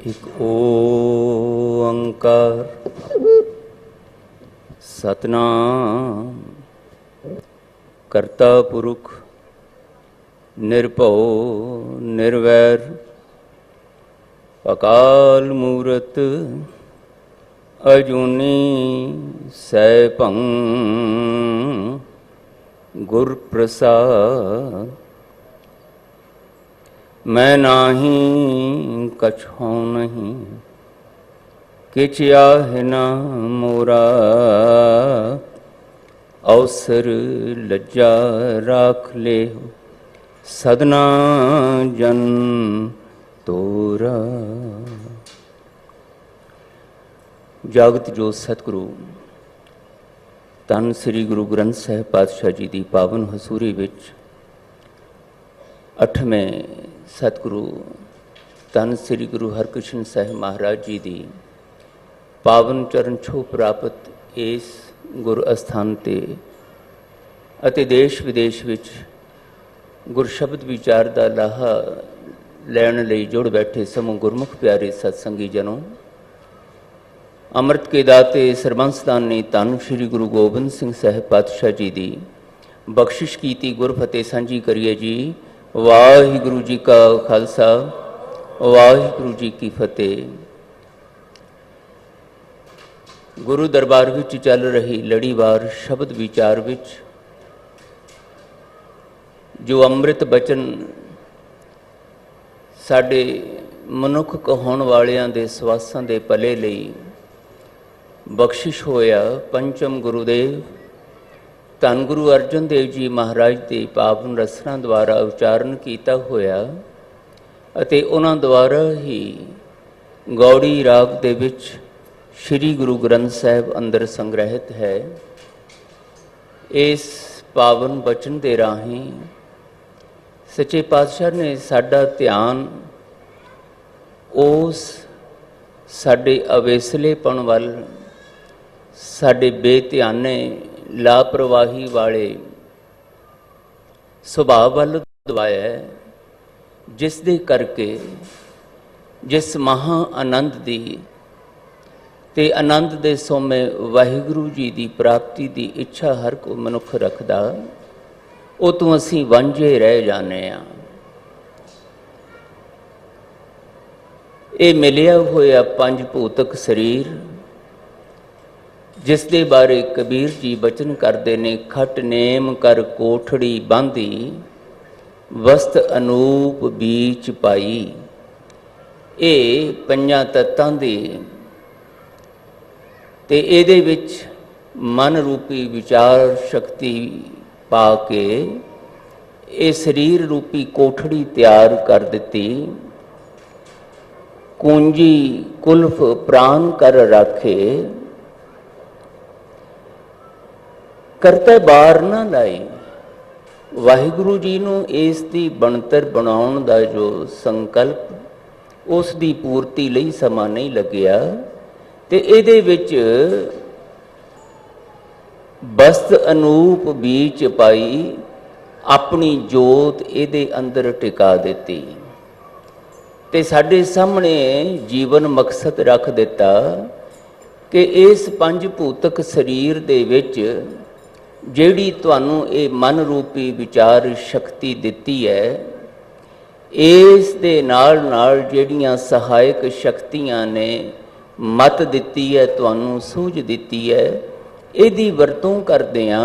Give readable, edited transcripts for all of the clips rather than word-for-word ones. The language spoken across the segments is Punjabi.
एक ओंकार सतनाम करता पुरुख निर्भव निर्वैर अकाल मूरत अजूनी सैभं गुर प्रसाद। मैं नाही कछुँ नहीं किछ आहे न मोरा, अवसर लज्जा राख ले सदना जन तोरा। जागत जो सतगुरु धन श्री गुरु ग्रंथ साहिब पातशाह जी की पावन हसूरी विच 8वें सतगुरु धन श्री गुरु हरकृष्ण साहिब महाराज जी की पावन चरण छो प्राप्त इस गुर अस्थान ते अते देश विदेश विच गुर शब्द विचार का लाहा लैण लई जुड़ बैठे समूह गुरमुख प्यारे सत्संगी जनों, अमृत के दाते सरबंसदानी धन श्री गुरु गोबिंद सिंह साहिब पातशाह जी की बख्शिश कीती गुर फतेह सांझी करिए जी। वाहिगुरु जी का खालसा वाहिगुरु जी की फतेह। गुरु दरबार विच चल रही लड़ीवार शब्द विचार विच जो अमृत बचन साडे मनुख कहाउण वालियां दे सवासां दे भले लई बख्शिश होया, पंचम गुरुदेव धन गुरु अर्जन देव जी महाराज के पावन रसना द्वारा उच्चारण किया होया अते उन्हां द्वारा ही गौड़ी राग दे विच श्री गुरु ग्रंथ साहिब अंदर संग्रहित है। इस पावन बचन के राही सच्चे पातशाह ने साडा ध्यान उस साडे अवेसलेपन वाल, साडे बेध्याने लापरवाही वाले सुभाव वाल दवाया है, जिस दे करके जिस महा आनंद दी ते आनंद दे सोमे वाहिगुरु जी की प्राप्ति की इच्छा हर को मनुख रखदा, वो तो असीं वांझे रह जाने आ। ये मिलिया होया पंज भूतक शरीर जिस दे बारे कबीर जी बचन करते ने, खट नेम कर कोठड़ी बांधी वस्त अनूप बीच पाई। ये पंजां तत्तां दे ते इहदे विच मन रूपी विचार शक्ति पा के ये शरीर रूपी कोठड़ी तैयार कर दिती। कुंजी कुल्फ प्राण कर राखे, करते बार ना लाई। वाहिगुरु जी नूं इस दी बनतर बनाउण दा जो संकल्प उस दी पूर्ति लई समा नहीं लग्या ते इहदे विच बस्त अनूप बीच पाई, अपनी जोत इहदे अंदर टिका दिती ते साडे सामने जीवन मकसद रख दिता कि इस पंज भूतक शरीर दे विच ਜਿਹੜੀ ਤੁਹਾਨੂੰ ਇਹ ਮਨ ਰੂਪੀ ਵਿਚਾਰ ਸ਼ਕਤੀ ਦਿੱਤੀ ਹੈ, ਇਸ ਦੇ ਨਾਲ ਨਾਲ ਜਿਹੜੀਆਂ ਸਹਾਇਕ ਸ਼ਕਤੀਆਂ ਨੇ ਮਤ ਦਿੱਤੀ ਹੈ, ਤੁਹਾਨੂੰ ਸੂਝ ਦਿੱਤੀ ਹੈ, ਇਹਦੀ ਵਰਤੋਂ ਕਰਦਿਆਂ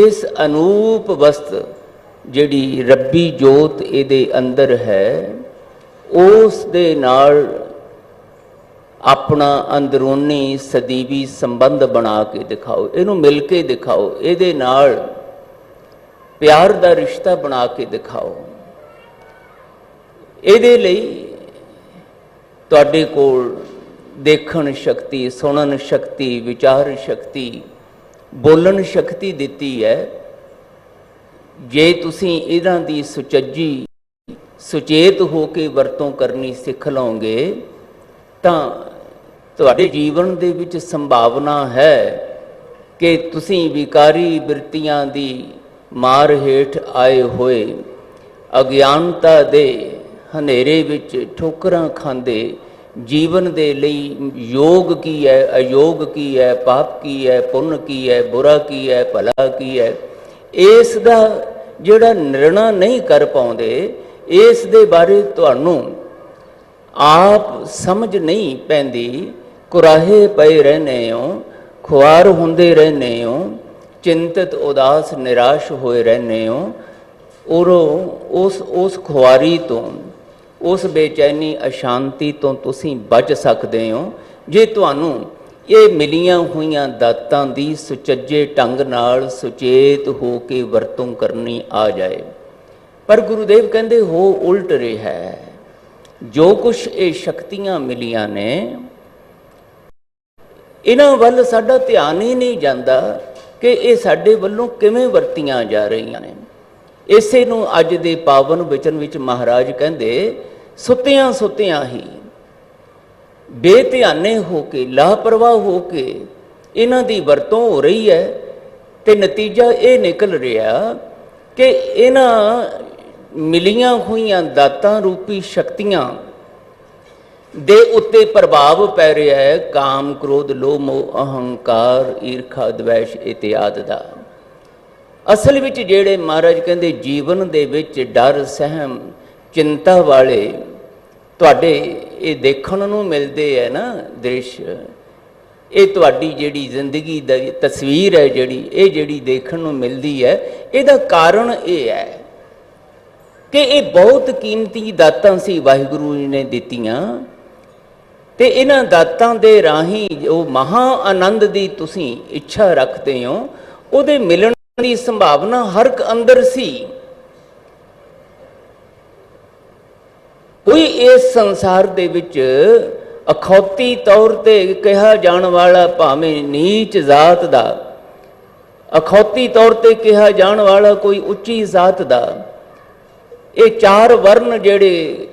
ਇਸ ਅਨੂਪ ਵਸਤ ਜਿਹੜੀ ਰੱਬੀ ਜੋਤ ਇਹਦੇ ਅੰਦਰ ਹੈ, ਉਸ ਦੇ ਨਾਲ अपना अंदरूनी सदीवी संबंध बना के दिखाओ, इनू मिल के दिखाओ, इहदे नाल प्यार दा रिश्ता बना के दिखाओ। इहदे लई तुहाडे कोल देखण शक्ति, सुनन शक्ति, विचार शक्ति, बोलन शक्ति दिती है। जे तुसीं इन्हां दी सुचज्जी सुचेत हो के वरतों करनी सिख लओगे तां तुहाडे जीवन दे विच संभावना है कि तुसीं विकारी बिरतियां दी मार हेठ आए होए अज्ञानता दे हनेरे विच ठोकरां खांदे ਜੀਵਨ ਦੇ ਲਈ ਯੋਗ ਕੀ ਹੈ, ਅਯੋਗ ਕੀ ਹੈ, ਪਾਪ ਕੀ ਹੈ, ਪੁੰਨ ਕੀ ਹੈ, ਬੁਰਾ ਕੀ ਹੈ, ਭਲਾ ਕੀ ਹੈ, ਇਸ ਦਾ ਜਿਹੜਾ ਨਿਰਣਾ ਨਹੀਂ ਕਰ ਪਾਉਂਦੇ, ਇਸ ਦੇ ਬਾਰੇ ਤੁਹਾਨੂੰ ਆਪ ਸਮਝ ਨਹੀਂ ਪੈਂਦੀ, ਕੁਰਾਹੇ ਪਏ ਰਹਿੰਦੇ ਹੋ, ਖੁਆਰ ਹੁੰਦੇ ਰਹਿੰਦੇ ਹੋ, ਚਿੰਤਤ ਉਦਾਸ ਨਿਰਾਸ਼ ਹੋਏ ਰਹਿੰਦੇ ਹੋ। ਔਰ ਉਸ ਖੁਆਰੀ ਤੋਂ, ਉਸ ਬੇਚੈਨੀ ਅਸ਼ਾਂਤੀ ਤੋਂ ਤੁਸੀਂ ਬਚ ਸਕਦੇ ਹੋ ਜੇ ਤੁਹਾਨੂੰ ਇਹ ਮਿਲੀਆਂ ਹੋਈਆਂ ਦਾਤਾਂ ਦੀ ਸੁਚੱਜੇ ਢੰਗ ਨਾਲ ਸੁਚੇਤ ਹੋ ਕੇ ਵਰਤੋਂ ਕਰਨੀ ਆ ਜਾਏ। ਪਰ ਗੁਰੂਦੇਵ ਕਹਿੰਦੇ ਹੋ ਉਲਟ ਰਿਹਾ ਹੈ। ਜੋ ਕੁਛ ਇਹ ਸ਼ਕਤੀਆਂ ਮਿਲੀਆਂ ਨੇ, ਇਹਨਾਂ ਵੱਲ ਸਾਡਾ ਧਿਆਨ ਹੀ ਨਹੀਂ ਜਾਂਦਾ ਕਿ ਇਹ ਸਾਡੇ ਵੱਲੋਂ ਕਿਵੇਂ ਵਰਤੀਆਂ ਜਾ ਰਹੀਆਂ ਨੇ। ਇਸੇ ਨੂੰ ਅੱਜ ਦੇ ਪਾਵਨ ਵਚਨ ਵਿੱਚ ਮਹਾਰਾਜ ਕਹਿੰਦੇ, ਸੁੱਤਿਆਂ ਸੁੱਤਿਆਂ ਹੀ ਬੇਧਿਆਨੇ ਹੋ ਕੇ, ਲਾਪਰਵਾਹ ਹੋ ਕੇ ਇਹਨਾਂ ਦੀ ਵਰਤੋਂ ਹੋ ਰਹੀ ਹੈ, ਤੇ ਨਤੀਜਾ ਇਹ ਨਿਕਲ ਰਿਹਾ ਕਿ ਇਹਨਾਂ ਮਿਲੀਆਂ ਹੋਈਆਂ ਦਾਤਾਂ ਰੂਪੀ ਸ਼ਕਤੀਆਂ ਦੇ ਉੱਤੇ ਪ੍ਰਭਾਵ ਪੈ ਰਿਹਾ ਹੈ ਕਾਮ, ਕ੍ਰੋਧ, ਲੋਭ, ਮੋਹ, ਅਹੰਕਾਰ, ਈਰਖਾ, ਦਵੈਸ਼ ਇਤਿਆਦਿ ਦਾ। ਅਸਲ ਵਿੱਚ ਜਿਹੜੇ ਮਹਾਰਾਜ ਕਹਿੰਦੇ ਜੀਵਨ ਦੇ ਵਿੱਚ ਡਰ, ਸਹਿਮ, ਚਿੰਤਾ ਵਾਲੇ ਤੁਹਾਡੇ ਇਹ ਦੇਖਣ ਨੂੰ ਮਿਲਦੇ ਹੈ ਨਾ ਦ੍ਰਿਸ਼, ਇਹ ਤੁਹਾਡੀ ਜਿਹੜੀ ਜ਼ਿੰਦਗੀ ਦੀ ਤਸਵੀਰ ਹੈ ਜਿਹੜੀ ਦੇਖਣ ਨੂੰ ਮਿਲਦੀ ਹੈ, ਇਹਦਾ ਕਾਰਨ ਇਹ ਹੈ ਕਿ ਇਹ ਬਹੁਤ ਕੀਮਤੀ ਦਾਤਾਂ ਸੀ ਵਾਹਿਗੁਰੂ ਜੀ ਨੇ ਦਿੱਤੀਆਂ, ਤੇ ਇਹਨਾਂ ਦਾਤਾਂ ਦੇ ਰਾਹੀਂ ਜੋ ਮਹਾ ਆਨੰਦ ਦੀ ਤੁਸੀਂ ਇੱਛਾ ਰੱਖਦੇ ਹੋ, ਉਹਦੇ ਮਿਲਣ ਦੀ ਸੰਭਾਵਨਾ ਹਰ ਇੱਕ ਅੰਦਰ ਸੀ। ਕੋਈ ਇਸ ਸੰਸਾਰ ਦੇ ਵਿੱਚ ਅਖੌਤੀ ਤੌਰ ਤੇ ਕਿਹਾ ਜਾਣ ਵਾਲਾ, ਭਾਵੇਂ ਨੀਚ ਜ਼ਾਤ ਦਾ, ਅਖੌਤੀ ਤੌਰ ਤੇ ਕਿਹਾ ਜਾਣ ਵਾਲਾ ਕੋਈ ਉੱਚੀ ਜ਼ਾਤ ਦਾ, ਇਹ ਚਾਰ ਵਰਨ ਜਿਹੜੇ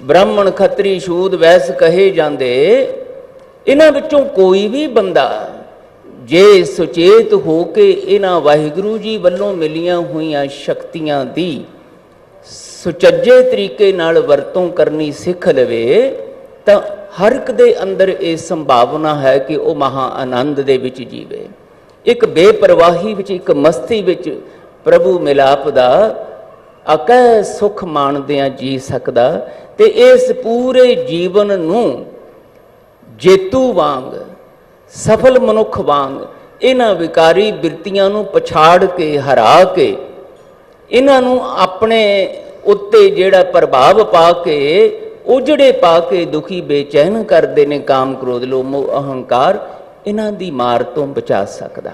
ਬ੍ਰਾਹਮਣ, ਖੱਤਰੀ, ਸ਼ੂਦ, ਵੈਸ ਕਹੇ ਜਾਂਦੇ, ਇਹਨਾਂ ਵਿੱਚੋਂ ਕੋਈ ਵੀ ਬੰਦਾ ਜੇ ਸੁਚੇਤ ਹੋ ਕੇ ਇਹਨਾਂ ਵਾਹਿਗੁਰੂ ਜੀ ਵੱਲੋਂ ਮਿਲੀਆਂ ਹੋਈਆਂ ਸ਼ਕਤੀਆਂ ਦੀ ਸੁਚੱਜੇ ਤਰੀਕੇ ਨਾਲ ਵਰਤੋਂ ਕਰਨੀ ਸਿੱਖ ਲਵੇ, ਤਾਂ ਹਰ ਇੱਕ ਦੇ ਅੰਦਰ ਇਹ ਸੰਭਾਵਨਾ ਹੈ ਕਿ ਉਹ ਮਹਾ ਆਨੰਦ ਦੇ ਵਿੱਚ ਜੀਵੇ, ਇੱਕ ਬੇਪਰਵਾਹੀ ਵਿੱਚ, ਇੱਕ ਮਸਤੀ ਵਿੱਚ ਪ੍ਰਭੂ ਮਿਲਾਪ ਦਾ ਅਕਹਿ ਸੁਖ ਮਾਣਦਿਆਂ ਜੀ ਸਕਦਾ। ਤੇ ਇਸ ਪੂਰੇ ਜੀਵਨ ਨੂੰ ਜੇਤੂ ਵਾਂਗ, ਸਫਲ ਮਨੁੱਖ ਵਾਂਗ ਇਹਨਾਂ ਵਿਕਾਰੀ ਬਿਰਤੀਆਂ ਨੂੰ ਪਛਾੜ ਕੇ, ਹਰਾ ਕੇ, ਇਹਨਾਂ ਨੂੰ ਆਪਣੇ ਉੱਤੇ ਜਿਹੜਾ ਪ੍ਰਭਾਵ ਪਾ ਕੇ, ਉਜੜੇ ਪਾ ਕੇ ਦੁਖੀ ਬੇਚੈਨ ਕਰਦੇ ਨੇ ਕਾਮ, ਕ੍ਰੋਧ, ਲੋਭ, ਮੋਹ, ਅਹੰਕਾਰ, ਇਹਨਾਂ ਦੀ ਮਾਰ ਤੋਂ ਬਚਾ ਸਕਦਾ।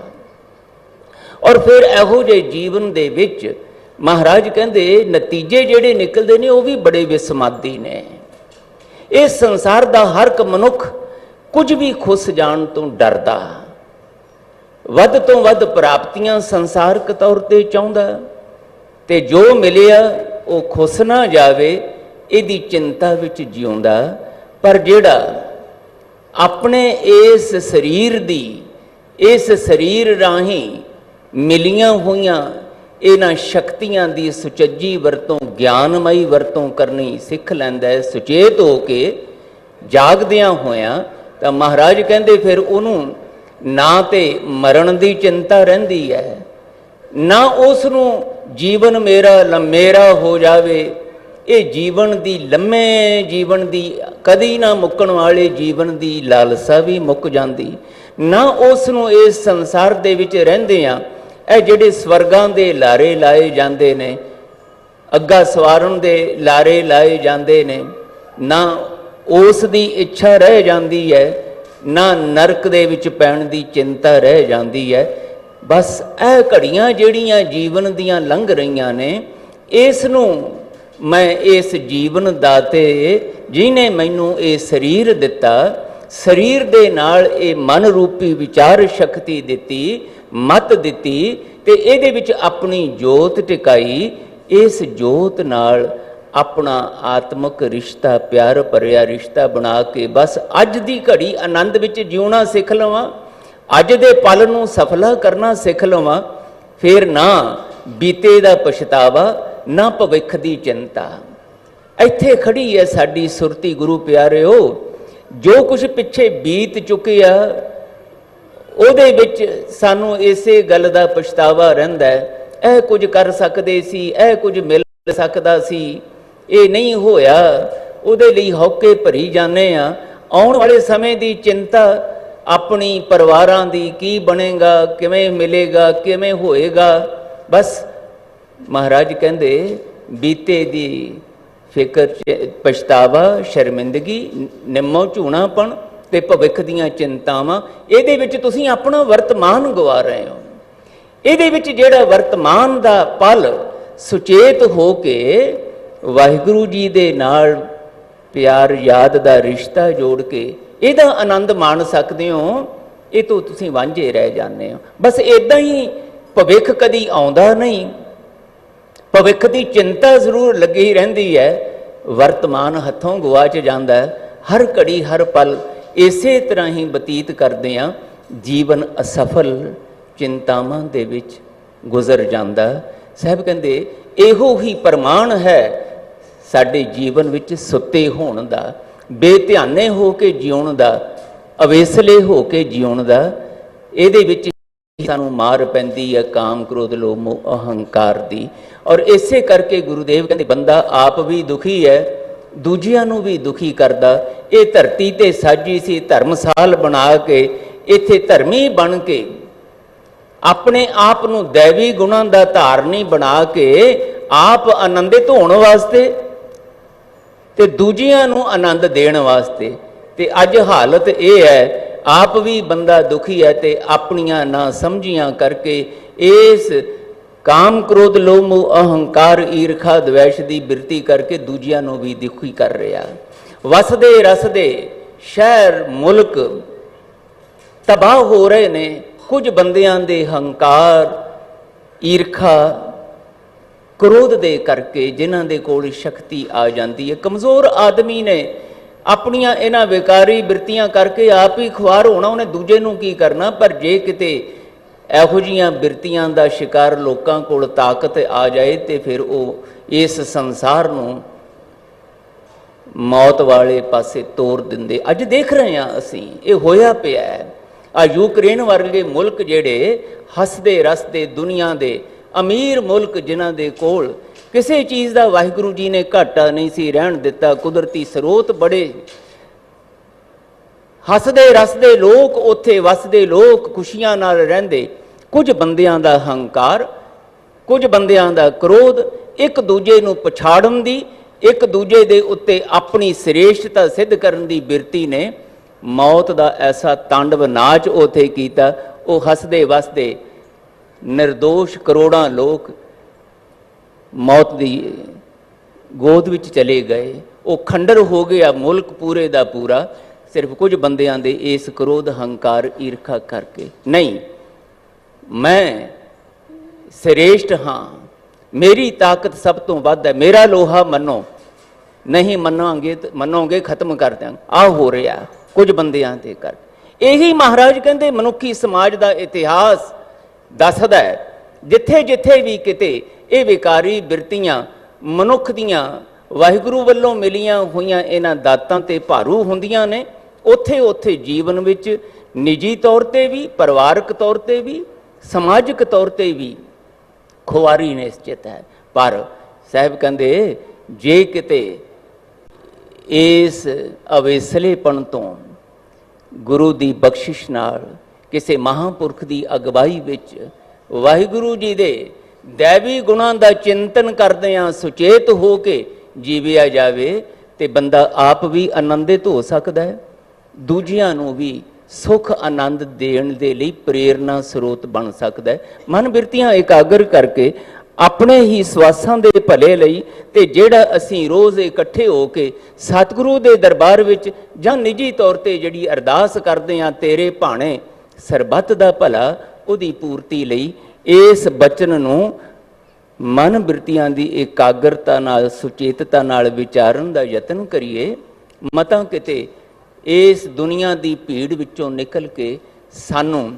ਔਰ ਫਿਰ ਇਹੋ ਜਿਹੇ ਜੀਵਨ ਦੇ ਵਿੱਚ ਮਹਾਰਾਜ ਕਹਿੰਦੇ ਨਤੀਜੇ ਜਿਹੜੇ ਨਿਕਲਦੇ ਨੇ ਉਹ ਵੀ ਬੜੇ ਵਿਸਮਾਦੀ ਨੇ। ਇਸ ਸੰਸਾਰ ਦਾ ਹਰ ਇੱਕ ਮਨੁੱਖ ਕੁਝ ਵੀ ਖੁੱਸ ਜਾਣ ਤੋਂ ਡਰਦਾ, ਵੱਧ ਤੋਂ ਵੱਧ ਪ੍ਰਾਪਤੀਆਂ ਸੰਸਾਰਕ ਤੌਰ ਤੇ ਚਾਹੁੰਦਾ, ਤੇ ਜੋ ਮਿਲਿਆ ਉਹ ਖੁੱਸ ਨਾ ਜਾਵੇ ਇਹਦੀ ਚਿੰਤਾ ਵਿੱਚ ਜਿਉਂਦਾ। ਪਰ ਜਿਹੜਾ ਆਪਣੇ ਇਸ ਸਰੀਰ ਰਾਹੀਂ ਮਿਲੀਆਂ ਹੋਈਆਂ ਇਹਨਾਂ ਸ਼ਕਤੀਆਂ ਦੀ ਸੁਚੱਜੀ ਵਰਤੋਂ, ਗਿਆਨਮਈ ਵਰਤੋਂ ਕਰਨੀ ਸਿੱਖ ਲੈਂਦਾ ਹੈ ਸੁਚੇਤ ਹੋ ਕੇ, ਜਾਗਦਿਆਂ ਹੋਇਆਂ, ਤਾਂ ਮਹਾਰਾਜ ਕਹਿੰਦੇ ਫਿਰ ਉਹਨੂੰ ਨਾ ਤੇ ਮਰਨ ਦੀ ਚਿੰਤਾ ਰਹਿੰਦੀ ਹੈ, ਨਾ ਉਸ ਨੂੰ ਜੀਵਨ ਮੇਰਾ ਲੰਮੇਰਾ ਹੋ ਜਾਵੇ, ਇਹ ਜੀਵਨ ਦੀ ਲੰਮੇ ਜੀਵਨ ਦੀ ਕਦੀ ਨਾ ਮੁੱਕਣ ਵਾਲੇ ਜੀਵਨ ਦੀ ਲਾਲਸਾ ਵੀ ਮੁੱਕ ਜਾਂਦੀ, ਨਾ ਉਸ ਨੂੰ ਇਸ ਸੰਸਾਰ ਦੇ ਵਿੱਚ ਰਹਿੰਦਿਆਂ ਇਹ ਜਿਹੜੇ ਸਵਰਗਾਂ ਦੇ ਲਾਰੇ ਲਾਏ ਜਾਂਦੇ ਨੇ, ਅੱਗਾ ਸਵਾਰਨ ਦੇ ਲਾਰੇ ਲਾਏ ਜਾਂਦੇ ਨੇ, ਨਾ ਉਸ ਦੀ ਇੱਛਾ ਰਹਿ ਜਾਂਦੀ ਹੈ, ਨਾ ਨਰਕ ਦੇ ਵਿੱਚ ਪੈਣ ਦੀ ਚਿੰਤਾ ਰਹਿ ਜਾਂਦੀ ਹੈ। ਬਸ ਇਹ ਘੜੀਆਂ ਜਿਹੜੀਆਂ ਜੀਵਨ ਦੀਆਂ ਲੰਘ ਰਹੀਆਂ ਨੇ, ਇਸ ਨੂੰ ਮੈਂ ਇਸ ਜੀਵਨ ਦਾਤੇ ਜਿਹਨੇ ਮੈਨੂੰ ਇਹ ਸਰੀਰ ਦਿੱਤਾ, ਸਰੀਰ ਦੇ ਨਾਲ ਇਹ ਮਨ ਰੂਪੀ ਵਿਚਾਰ ਸ਼ਕਤੀ ਦਿੱਤੀ, ਮਤ ਦਿੱਤੀ, ਤੇ ਇਹਦੇ ਵਿੱਚ ਆਪਣੀ ਜੋਤ ਟਿਕਾਈ, ਇਸ ਜੋਤ ਨਾਲ ਆਪਣਾ ਆਤਮਿਕ ਰਿਸ਼ਤਾ, ਪਿਆਰ ਭਰਿਆ ਰਿਸ਼ਤਾ ਬਣਾ ਕੇ ਬਸ ਅੱਜ ਦੀ ਘੜੀ ਆਨੰਦ ਵਿੱਚ ਜਿਉਣਾ ਸਿੱਖ ਲਵਾਂ, ਅੱਜ ਦੇ ਪਲ ਨੂੰ ਸਫਲਾ ਕਰਨਾ ਸਿੱਖ ਲਵਾਂ, ਫਿਰ ਨਾ ਬੀਤੇ ਦਾ ਪਛਤਾਵਾ, ਨਾ ਭਵਿੱਖ ਦੀ ਚਿੰਤਾ। ਇੱਥੇ ਖੜੀ ਹੈ ਸਾਡੀ ਸੁਰਤੀ ਗੁਰੂ ਪਿਆਰਿਓ। ਜੋ ਕੁਝ ਪਿੱਛੇ ਬੀਤ ਚੁੱਕਿਆ ਉਹਦੇ ਵਿੱਚ ਸਾਨੂੰ ਇਸੇ ਗੱਲ ਦਾ ਪਛਤਾਵਾ ਰਹਿੰਦਾ ਹੈ, ਇਹ ਕੁਝ ਕਰ ਸਕਦੇ ਸੀ, ਇਹ ਕੁਝ ਮਿਲ ਸਕਦਾ ਸੀ, ਇਹ ਨਹੀਂ ਹੋਇਆ, ਉਹਦੇ ਲਈ ਹੌਕੇ ਭਰੀ ਜਾਂਦੇ ਆ। ਆਉਣ ਵਾਲੇ ਸਮੇਂ ਦੀ ਚਿੰਤਾ, ਆਪਣੀ ਪਰਿਵਾਰਾਂ ਦੀ, ਕੀ ਬਣੇਗਾ, ਕਿਵੇਂ ਮਿਲੇਗਾ, ਕਿਵੇਂ ਹੋਏਗਾ। ਬਸ ਮਹਾਰਾਜ ਕਹਿੰਦੇ ਬੀਤੇ ਦੀ ਫਿਕਰ, ਪਛਤਾਵਾ, ਸ਼ਰਮਿੰਦਗੀ, ਨਿੰਮੋ ਝੂਣਾਪਣ ਤੇ ਭਵਿੱਖ ਦੀਆਂ ਚਿੰਤਾਵਾਂ, ਇਹਦੇ ਵਿੱਚ ਤੁਸੀਂ ਆਪਣਾ ਵਰਤਮਾਨ ਗਵਾ ਰਹੇ ਹੋ। ਇਹਦੇ ਵਿੱਚ ਜਿਹੜਾ ਵਰਤਮਾਨ ਦਾ ਪਲ ਸੁਚੇਤ ਹੋ ਕੇ ਵਾਹਿਗੁਰੂ ਜੀ ਦੇ ਨਾਲ ਪਿਆਰ ਯਾਦ ਦਾ ਰਿਸ਼ਤਾ ਜੋੜ ਕੇ ਇਹਦਾ ਆਨੰਦ ਮਾਣ ਸਕਦੇ ਹੋ, ਇਹ ਤੋਂ ਤੁਸੀਂ ਵਾਂਝੇ ਰਹਿ ਜਾਂਦੇ ਹੋ। ਬਸ ਇਦਾਂ ਹੀ ਭਵਿੱਖ ਕਦੀ ਆਉਂਦਾ ਨਹੀਂ, ਭਵਿੱਖ ਦੀ ਚਿੰਤਾ ਜ਼ਰੂਰ ਲੱਗੀ ਰਹਿੰਦੀ ਹੈ, ਵਰਤਮਾਨ ਹੱਥੋਂ ਗੁਆਚ ਜਾਂਦਾ ਹੈ। ਹਰ ਘੜੀ ਹਰ ਪਲ ਇਸੇ ਤਰ੍ਹਾਂ ਹੀ ਬਤੀਤ ਕਰਦੇ ਹਾਂ, ਜੀਵਨ ਅਸਫਲ ਚਿੰਤਾਵਾਂ ਦੇ ਵਿੱਚ ਗੁਜ਼ਰ ਜਾਂਦਾ। ਸਾਹਿਬ ਕਹਿੰਦੇ ਇਹੋ ਹੀ ਪ੍ਰਮਾਣ ਹੈ ਸਾਡੇ ਜੀਵਨ ਵਿੱਚ ਸੁੱਤੇ ਹੋਣ ਦਾ, ਬੇਧਿਆਨੇ ਹੋ ਕੇ ਜਿਉਣ ਦਾ, ਅਵੇਸਲੇ ਹੋ ਕੇ ਜਿਉਣ ਦਾ। ਇਹਦੇ ਵਿੱਚ ਸਾਨੂੰ ਮਾਰ ਪੈਂਦੀ ਹੈ ਕਾਮ, ਕ੍ਰੋਧ, ਲੋਭ, ਮੋਹ, ਅਹੰਕਾਰ ਦੀ। ਔਰ ਇਸੇ ਕਰਕੇ ਗੁਰੂਦੇਵ ਕਹਿੰਦੇ ਬੰਦਾ ਆਪ ਵੀ ਦੁਖੀ ਹੈ, ਦੂਜਿਆਂ ਨੂੰ ਵੀ ਦੁਖੀ ਕਰਦਾ। ਇਹ ਧਰਤੀ ਤੇ ਸਾਜੀ ਸੀ ਧਰਮਸਾਲ ਬਣਾ ਕੇ, ਇੱਥੇ ਧਰਮੀ ਬਣ ਕੇ ਆਪਣੇ ਆਪ ਨੂੰ ਦੈਵੀ ਗੁਣਾਂ ਦਾ ਧਾਰਨੀ ਬਣਾ ਕੇ ਆਪ ਆਨੰਦਿਤ ਹੋਣ ਵਾਸਤੇ ਤੇ ਦੂਜਿਆਂ ਨੂੰ ਆਨੰਦ ਦੇਣ ਵਾਸਤੇ। ਤੇ ਅੱਜ ਹਾਲਤ ਇਹ ਹੈ, ਆਪ ਵੀ ਬੰਦਾ ਦੁਖੀ ਹੈ ਤੇ ਆਪਣੀਆਂ ਨਾ ਸਮਝੀਆਂ ਕਰਕੇ ਇਸ ਕਾਮ, ਕ੍ਰੋਧ, ਲੋਭ, ਮੋਹ, ਅਹੰਕਾਰ, ਈਰਖਾ, ਦਵੈਸ਼ ਦੀ ਬਿਰਤੀ ਕਰਕੇ ਦੂਜਿਆਂ ਨੂੰ ਵੀ ਦੁਖੀ ਕਰ ਰਿਹਾ। ਵਸਦੇ ਰਸਦੇ ਸ਼ਹਿਰ ਮੁਲਕ ਤਬਾਹ ਹੋ ਰਹੇ ਨੇ, ਕੁਝ ਬੰਦਿਆਂ ਦੇ ਹੰਕਾਰ, ਈਰਖਾ, ਕ੍ਰੋਧ ਦੇ ਕਰਕੇ, ਜਿਨ੍ਹਾਂ ਦੇ ਕੋਲ ਸ਼ਕਤੀ ਆ ਜਾਂਦੀ ਹੈ। ਕਮਜ਼ੋਰ ਆਦਮੀ ਨੇ ਆਪਣੀਆਂ ਇਹਨਾਂ ਵਿਕਾਰੀ ਬਿਰਤੀਆਂ ਕਰਕੇ ਆਪ ਹੀ ਖੁਆਰ ਹੋਣਾ, ਉਹਨੇ ਦੂਜੇ ਨੂੰ ਕੀ ਕਰਨਾ। ਪਰ ਜੇ ਕਿਤੇ ਇਹੋ ਜਿਹੀਆਂ ਬਿਰਤੀਆਂ ਦਾ ਸ਼ਿਕਾਰ ਲੋਕਾਂ ਕੋਲ ਤਾਕਤ ਆ ਜਾਏ ਤੇ ਫਿਰ ਉਹ ਇਸ ਸੰਸਾਰ ਨੂੰ ਮੌਤ ਵਾਲੇ ਪਾਸੇ ਤੋਰ ਦਿੰਦੇ। ਅੱਜ ਦੇਖ ਰਹੇ ਹਾਂ ਅਸੀਂ, ਇਹ ਹੋਇਆ ਪਿਆ ਹੈ। ਆ ਯੂਕਰੇਨ ਵਰਗੇ ਮੁਲਕ ਜਿਹੜੇ ਹੱਸਦੇ ਰਸਦੇ ਦੁਨੀਆ ਦੇ ਅਮੀਰ ਮੁਲਕ, ਜਿਨ੍ਹਾਂ ਦੇ ਕੋਲ ਕਿਸੇ ਚੀਜ਼ ਦਾ ਵਾਹਿਗੁਰੂ ਜੀ ਨੇ ਘਾਟਾ ਨਹੀਂ ਸੀ ਰਹਿਣ ਦਿੱਤਾ, ਕੁਦਰਤੀ ਸਰੋਤ ਬੜੇ, ਹੱਸਦੇ ਰਸਦੇ ਲੋਕ ਉੱਥੇ ਵਸਦੇ, ਲੋਕ ਖੁਸ਼ੀਆਂ ਨਾਲ ਰਹਿੰਦੇ। ਕੁਝ ਬੰਦਿਆਂ ਦਾ ਹੰਕਾਰ, ਕੁਝ ਬੰਦਿਆਂ ਦਾ ਕ੍ਰੋਧ, ਇੱਕ ਦੂਜੇ ਨੂੰ ਪਛਾੜਨ ਦੀ, ਇੱਕ ਦੂਜੇ ਦੇ ਉੱਤੇ ਆਪਣੀ ਸ੍ਰੇਸ਼ਟਤਾ ਸਿੱਧ ਕਰਨ ਦੀ ਬਿਰਤੀ ਨੇ ਮੌਤ ਦਾ ਐਸਾ ਤਾਂਡਵ ਨਾਚ ਉੱਥੇ ਕੀਤਾ। ਉਹ ਹੱਸਦੇ ਵਸਦੇ ਨਿਰਦੋਸ਼ ਕਰੋੜਾਂ ਲੋਕ ਮੌਤ ਦੀ ਗੋਦ ਵਿੱਚ ਚਲੇ ਗਏ। ਉਹ ਖੰਡਰ ਹੋ ਗਿਆ ਮੁਲਕ ਪੂਰੇ ਦਾ ਪੂਰਾ, ਸਿਰਫ ਕੁਝ ਬੰਦਿਆਂ ਦੇ ਇਸ ਕ੍ਰੋਧ, ਹੰਕਾਰ, ਈਰਖਾ ਕਰਕੇ। ਨਹੀਂ, ਮੈਂ ਸ੍ਰੇਸ਼ਟ ਹਾਂ, ਮੇਰੀ ਤਾਕਤ ਸਭ ਤੋਂ ਵੱਧ ਹੈ, ਮੇਰਾ ਲੋਹਾ ਮੰਨੋ, ਨਹੀਂ ਮੰਨੋਗੇ ਖਤਮ ਕਰ ਦਿਆਂਗੇ। ਆਹ ਹੋ ਰਿਹਾ ਕੁਝ ਬੰਦਿਆਂ ਦੇ ਕਰ। ਇਹੀ ਮਹਾਰਾਜ ਕਹਿੰਦੇ ਮਨੁੱਖੀ ਸਮਾਜ ਦਾ ਇਤਿਹਾਸ ਦੱਸਦਾ ਹੈ, ਜਿੱਥੇ ਜਿੱਥੇ ਵੀ ਕਿਤੇ ਇਹ ਵਿਕਾਰੀ ਬਿਰਤੀਆਂ ਮਨੁੱਖ ਦੀਆਂ ਵਾਹਿਗੁਰੂ ਵੱਲੋਂ ਮਿਲੀਆਂ ਹੋਈਆਂ ਇਹਨਾਂ ਦਾਤਾਂ ਤੇ ਭਾਰੂ ਹੁੰਦੀਆਂ ਨੇ, ਉੱਥੇ ਉੱਥੇ ਜੀਵਨ ਵਿੱਚ ਨਿੱਜੀ ਤੌਰ ਤੇ ਵੀ, ਪਰਿਵਾਰਕ ਤੌਰ ਤੇ ਵੀ, ਸਮਾਜਿਕ ਤੌਰ ਤੇ ਵੀ ਖੁਆਰੀ ਨਿਸ਼ਚਿਤ ਹੈ। ਪਰ ਸਾਹਿਬ ਕਹਿੰਦੇ ਜੇ ਕਿਤੇ ਇਸ ਅਵੇਸਲੇਪਣ ਤੋਂ ਗੁਰੂ ਦੀ ਬਖਸ਼ਿਸ਼ ਨਾਲ, ਕਿਸੇ ਮਹਾਂਪੁਰਖ ਦੀ ਅਗਵਾਈ ਵਿੱਚ ਵਾਹਿਗੁਰੂ ਜੀ ਦੇ ਦੈਵੀ ਗੁਣਾਂ ਦਾ ਚਿੰਤਨ ਕਰਦਿਆਂ ਸੁਚੇਤ ਹੋ ਕੇ ਜੀਵਿਆ ਜਾਵੇ ਤੇ ਬੰਦਾ ਆਪ ਵੀ ਆਨੰਦਿਤ ਹੋ ਸਕਦਾ ਹੈ, ਦੂਜਿਆਂ ਨੂੰ ਵੀ ਸੁਖ ਆਨੰਦ ਦੇਣ ਦੇ ਲਈ ਪ੍ਰੇਰਨਾ ਸਰੋਤ ਬਣ ਸਕਦਾ ਹੈ। ਮਨ ਬਿਰਤੀਆਂ ਇਕਾਗਰ ਕਰਕੇ ਆਪਣੇ ਹੀ ਸਵਾਸਾਂ ਦੇ ਭਲੇ ਲਈ ਤੇ ਜਿਹੜਾ ਅਸੀਂ ਰੋਜ਼ ਇਕੱਠੇ ਹੋ ਕੇ ਸਤਿਗੁਰੂ ਦੇ ਦਰਬਾਰ ਵਿੱਚ ਜਾਂ ਨਿੱਜੀ ਤੌਰ ਤੇ ਜਿਹੜੀ ਅਰਦਾਸ ਕਰਦੇ ਹਾਂ, ਤੇਰੇ ਭਾਣੇ ਸਰਬੱਤ ਦਾ ਭਲਾ, ਉਹਦੀ ਪੂਰਤੀ ਲਈ ਇਸ ਬਚਨ ਨੂੰ ਮਨ ਬਿਰਤੀਆਂ ਦੀ ਇਕਾਗਰਤਾ ਨਾਲ, ਸੁਚੇਤਤਾ ਨਾਲ ਵਿਚਾਰਨ ਦਾ ਯਤਨ ਕਰੀਏ। ਮਤਾਂ ਕਿਤੇ ਇਸ ਦੁਨੀਆ ਦੀ ਭੀੜ ਵਿੱਚੋਂ ਨਿਕਲ ਕੇ ਸਾਨੂੰ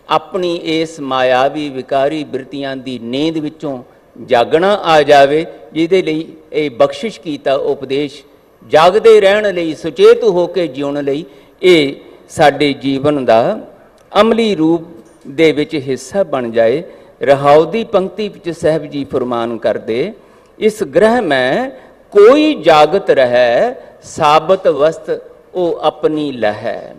ਆਪਣੀ ਇਸ ਮਾਇਆਵੀ ਵਿਕਾਰੀ ਬਿਰਤੀਆਂ ਦੀ ਨੀਂਦ ਵਿੱਚੋਂ ਜਾਗਣਾ ਆ ਜਾਵੇ, ਜਿਹਦੇ ਲਈ ਇਹ ਬਖਸ਼ਿਸ਼ ਕੀਤਾ ਉਪਦੇਸ਼ ਜਾਗਦੇ ਰਹਿਣ ਲਈ, ਸੁਚੇਤ ਹੋ ਕੇ ਜਿਉਣ ਲਈ ਇਹ ਸਾਡੇ ਜੀਵਨ ਦਾ ਅਮਲੀ ਰੂਪ ਦੇ ਵਿੱਚ ਹਿੱਸਾ ਬਣ ਜਾਏ। ਰਹਾਉ ਦੀ ਪੰਕਤੀ ਵਿੱਚ ਸਾਹਿਬ ਜੀ ਫਰਮਾਨ ਕਰਦੇ, ਇਸ ਗ੍ਰਹਿ ਮੈਂ ਕੋਈ ਜਾਗਤ ਰਹਿ, ਸਾਬਤ ਵਸਤ ਉਹ ਆਪਣੀ ਲਹੈ।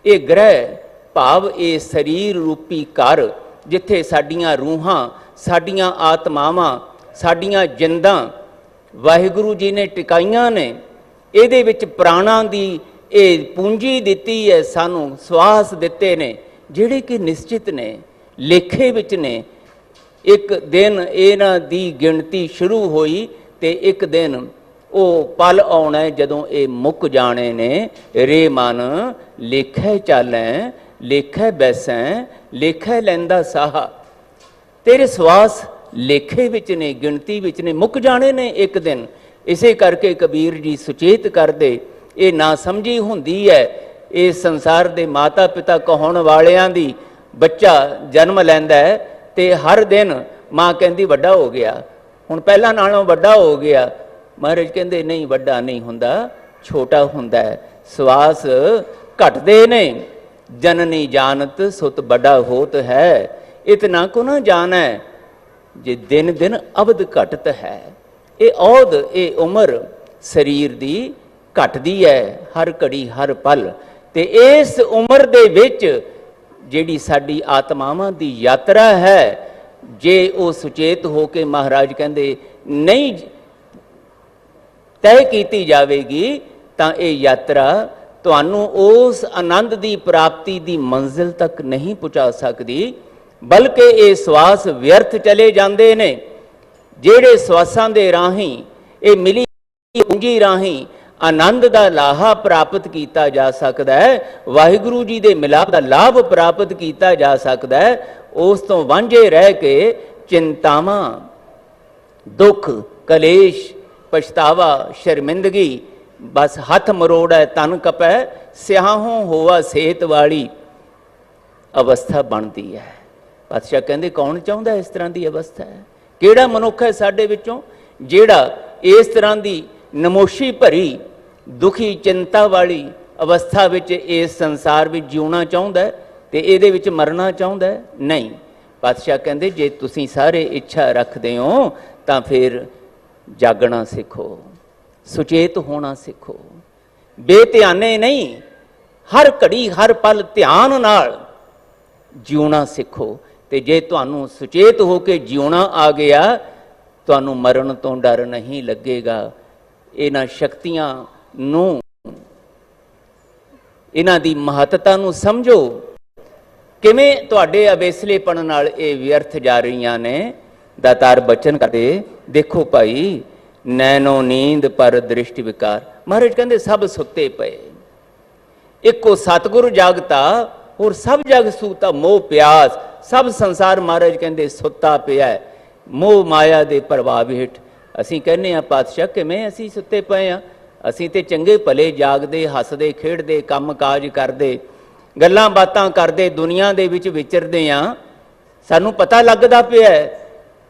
ਇਹ ਗ੍ਰਹਿ ਭਾਵ ਇਹ ਸਰੀਰ ਰੂਪੀ ਘਰ, ਜਿੱਥੇ ਸਾਡੀਆਂ ਰੂਹਾਂ, ਸਾਡੀਆਂ ਆਤਮਾਵਾਂ, ਸਾਡੀਆਂ ਜਿੰਦਾਂ ਵਾਹਿਗੁਰੂ ਜੀ ਨੇ ਟਿਕਾਈਆਂ ਨੇ। ਇਹਦੇ ਵਿੱਚ ਪ੍ਰਾਣਾਂ ਦੀ ਇਹ ਪੂੰਜੀ ਦਿੱਤੀ ਹੈ, ਸਾਨੂੰ ਸਵਾਸ ਦਿੱਤੇ ਨੇ ਜਿਹੜੇ ਕਿ ਨਿਸ਼ਚਿਤ ਨੇ, ਲੇਖੇ ਵਿੱਚ ਨੇ। ਇੱਕ ਦਿਨ ਇਹਨਾਂ ਦੀ ਗਿਣਤੀ ਸ਼ੁਰੂ ਹੋਈ ਤੇ ਇੱਕ ਦਿਨ ਉਹ ਪਲ ਆਉਣਾ ਜਦੋਂ ਇਹ ਮੁੱਕ ਜਾਣੇ ਨੇ। ਰੇ ਮਨ ਲੇਖੈ ਚਾਲੈ, ਲੇਖੈ ਬੈਸੈ, ਲੇਖੈ ਲੈਂਦਾ ਸਾਹਾ। ਤੇਰੇ ਸਵਾਸ ਲੇਖੇ ਵਿੱਚ ਨੇ, ਗਿਣਤੀ ਵਿੱਚ ਨੇ, ਮੁੱਕ ਜਾਣੇ ਨੇ ਇੱਕ ਦਿਨ। ਇਸੇ ਕਰਕੇ ਕਬੀਰ ਜੀ ਸੁਚੇਤ ਕਰਦੇ, ਇਹ ਨਾ ਸਮਝੀ ਹੁੰਦੀ ਹੈ ਇਸ ਸੰਸਾਰ ਦੇ ਮਾਤਾ ਪਿਤਾ ਕਹਾਉਣ ਵਾਲਿਆਂ ਦੀ। ਬੱਚਾ ਜਨਮ ਲੈਂਦਾ ਹੈ ਤੇ ਹਰ ਦਿਨ ਮਾਂ ਕਹਿੰਦੀ ਵੱਡਾ ਹੋ ਗਿਆ, ਹੁਣ ਪਹਿਲਾਂ ਨਾਲੋਂ ਵੱਡਾ ਹੋ ਗਿਆ। ਮਹਾਰਾਜ ਕਹਿੰਦੇ ਨਹੀਂ, ਵੱਡਾ ਨਹੀਂ ਹੁੰਦਾ, ਛੋਟਾ ਹੁੰਦਾ ਹੈ। ਸਵਾਸ ਘਟਦੇ ਨੇ। ਜਨਨੀ ਜਾਣਤ ਸੁਤ ਵੱਡਾ ਹੋਤ ਹੈ, ਇਤਨਾ ਕੋ ਨਾ ਜਾਣੈ ਜੇ ਦਿਨ ਦਿਨ ਅਵਧ ਘਟਤ ਹੈ। ਇਹ ਔਧ, ਇਹ ਉਮਰ ਸਰੀਰ ਦੀ ਘਟਦੀ ਹੈ ਹਰ ਘੜੀ ਹਰ ਪਲ। ਤੇ ਇਸ ਉਮਰ ਦੇ ਵਿੱਚ ਜਿਹੜੀ ਸਾਡੀ ਆਤਮਾਵਾਂ ਦੀ ਯਾਤਰਾ ਹੈ, ਜੇ ਉਹ ਸੁਚੇਤ ਹੋ ਕੇ ਮਹਾਰਾਜ ਕਹਿੰਦੇ ਨਹੀਂ ਤੈਅ ਕੀਤੀ ਜਾਵੇਗੀ ਤਾਂ ਇਹ ਯਾਤਰਾ ਤੁਹਾਨੂੰ ਉਸ ਆਨੰਦ ਦੀ ਪ੍ਰਾਪਤੀ ਦੀ ਮੰਜ਼ਿਲ ਤੱਕ ਨਹੀਂ ਪਹੁੰਚਾ ਸਕਦੀ, ਬਲਕਿ ਇਹ ਸਵਾਸ ਵਿਅਰਥ ਚਲੇ ਜਾਂਦੇ ਨੇ। ਜਿਹੜੇ ਸਵਾਸਾਂ ਦੇ ਰਾਹੀਂ, ਇਹ ਮਿਲੀ ਪੂੰਜੀ ਰਾਹੀਂ ਆਨੰਦ ਦਾ ਲਾਹਾ ਪ੍ਰਾਪਤ ਕੀਤਾ ਜਾ ਸਕਦਾ ਹੈ, ਵਾਹਿਗੁਰੂ ਜੀ ਦੇ ਮਿਲਾਪ ਦਾ ਲਾਭ ਪ੍ਰਾਪਤ ਕੀਤਾ ਜਾ ਸਕਦਾ ਹੈ, ਉਸ ਤੋਂ ਵਾਂਝੇ ਰਹਿ ਕੇ ਚਿੰਤਾਵਾਂ, ਦੁੱਖ, ਕਲੇਸ਼, ਪਛਤਾਵਾ, ਸ਼ਰਮਿੰਦਗੀ, ਬਸ ਹੱਥ ਮਰੋੜੈ ਤਨ ਕਪੈ, ਸਿਆਹੋਂ ਹੋਵਾ ਸਿਹਤ ਵਾਲੀ ਅਵਸਥਾ ਬਣਦੀ ਹੈ। ਪਾਤਸ਼ਾਹ ਕਹਿੰਦੇ ਕੌਣ ਚਾਹੁੰਦਾ ਇਸ ਤਰ੍ਹਾਂ ਦੀ ਅਵਸਥਾ ਹੈ? ਕਿਹੜਾ ਮਨੁੱਖ ਹੈ ਸਾਡੇ ਵਿੱਚੋਂ ਜਿਹੜਾ ਇਸ ਤਰ੍ਹਾਂ ਦੀ ਨਮੋਸ਼ੀ ਭਰੀ, ਦੁਖੀ, ਚਿੰਤਾ ਵਾਲੀ ਅਵਸਥਾ ਵਿੱਚ ਇਸ ਸੰਸਾਰ ਵਿੱਚ ਜਿਉਣਾ ਚਾਹੁੰਦਾ ਤੇ ਇਹਦੇ ਵਿੱਚ ਮਰਨਾ ਚਾਹੁੰਦਾ? ਨਹੀਂ। ਪਾਤਸ਼ਾਹ ਕਹਿੰਦੇ ਜੇ ਤੁਸੀਂ ਸਾਰੇ ਇੱਛਾ ਰੱਖਦੇ ਹੋ ਤਾਂ ਫਿਰ ਜਾਗਣਾ ਸਿੱਖੋ, ਸੁਚੇਤ ਹੋਣਾ ਸਿੱਖੋ, ਬੇਧਿਆਨੇ ਨਹੀਂ, ਹਰ ਘੜੀ ਹਰ ਪਲ ਧਿਆਨ ਨਾਲ ਜਿਉਣਾ ਸਿੱਖੋ। ਤੇ ਜੇ ਤੁਹਾਨੂੰ ਸੁਚੇਤ ਹੋ ਕੇ ਜਿਉਣਾ ਆ ਗਿਆ, ਤੁਹਾਨੂੰ ਮਰਨ ਤੋਂ ਡਰ ਨਹੀਂ ਲੱਗੇਗਾ। ਇਹਨਾਂ ਸ਼ਕਤੀਆਂ ਨੂੰ, ਇਹਨਾਂ ਦੀ ਮਹੱਤਤਾ ਨੂੰ ਸਮਝੋ, ਕਿਵੇਂ ਤੁਹਾਡੇ ਅਵੇਸਲੇਪਣ ਨਾਲ ਇਹ ਵਿਅਰਥ ਜਾ ਰਹੀਆਂ ਨੇ। ਦਾਤਾਰ ਬਚਨ ਕਰਦੇ, ਦੇਖੋ ਭਾਈ, ਨੈਣੋ ਨੀਂਦ ਪਰ ਦ੍ਰਿਸ਼ਟ ਵਿਕਾਰ। ਮਹਾਰਾਜ ਕਹਿੰਦੇ ਸਭ ਸੁੱਤੇ ਪਏ, ਇੱਕੋ ਸਤਿਗੁਰ ਜਾਗਤਾ, ਹੋਰ ਸਭ ਜਗ ਸੂਤਾ। ਮੋਹ ਪਿਆਸ ਸਭ ਸੰਸਾਰ ਮਹਾਰਾਜ ਕਹਿੰਦੇ ਸੁੱਤਾ ਪਿਆ, ਮੋਹ ਮਾਇਆ ਦੇ ਪ੍ਰਭਾਵ ਹੇਠ। ਅਸੀਂ ਕਹਿੰਦੇ ਹਾਂ ਪਾਤਸ਼ਾਹ ਕਿਵੇਂ ਅਸੀਂ ਸੁੱਤੇ ਪਏ ਹਾਂ? ਅਸੀਂ ਤੇ ਚੰਗੇ ਭਲੇ ਜਾਗਦੇ, ਹੱਸਦੇ, ਖੇਡਦੇ, ਕੰਮ ਕਾਜ ਕਰਦੇ, ਗੱਲਾਂ ਬਾਤਾਂ ਕਰਦੇ, ਦੁਨੀਆ ਦੇ ਵਿੱਚ ਵਿਚਰਦੇ ਹਾਂ। ਸਾਨੂੰ ਪਤਾ ਲੱਗਦਾ ਪਿਆ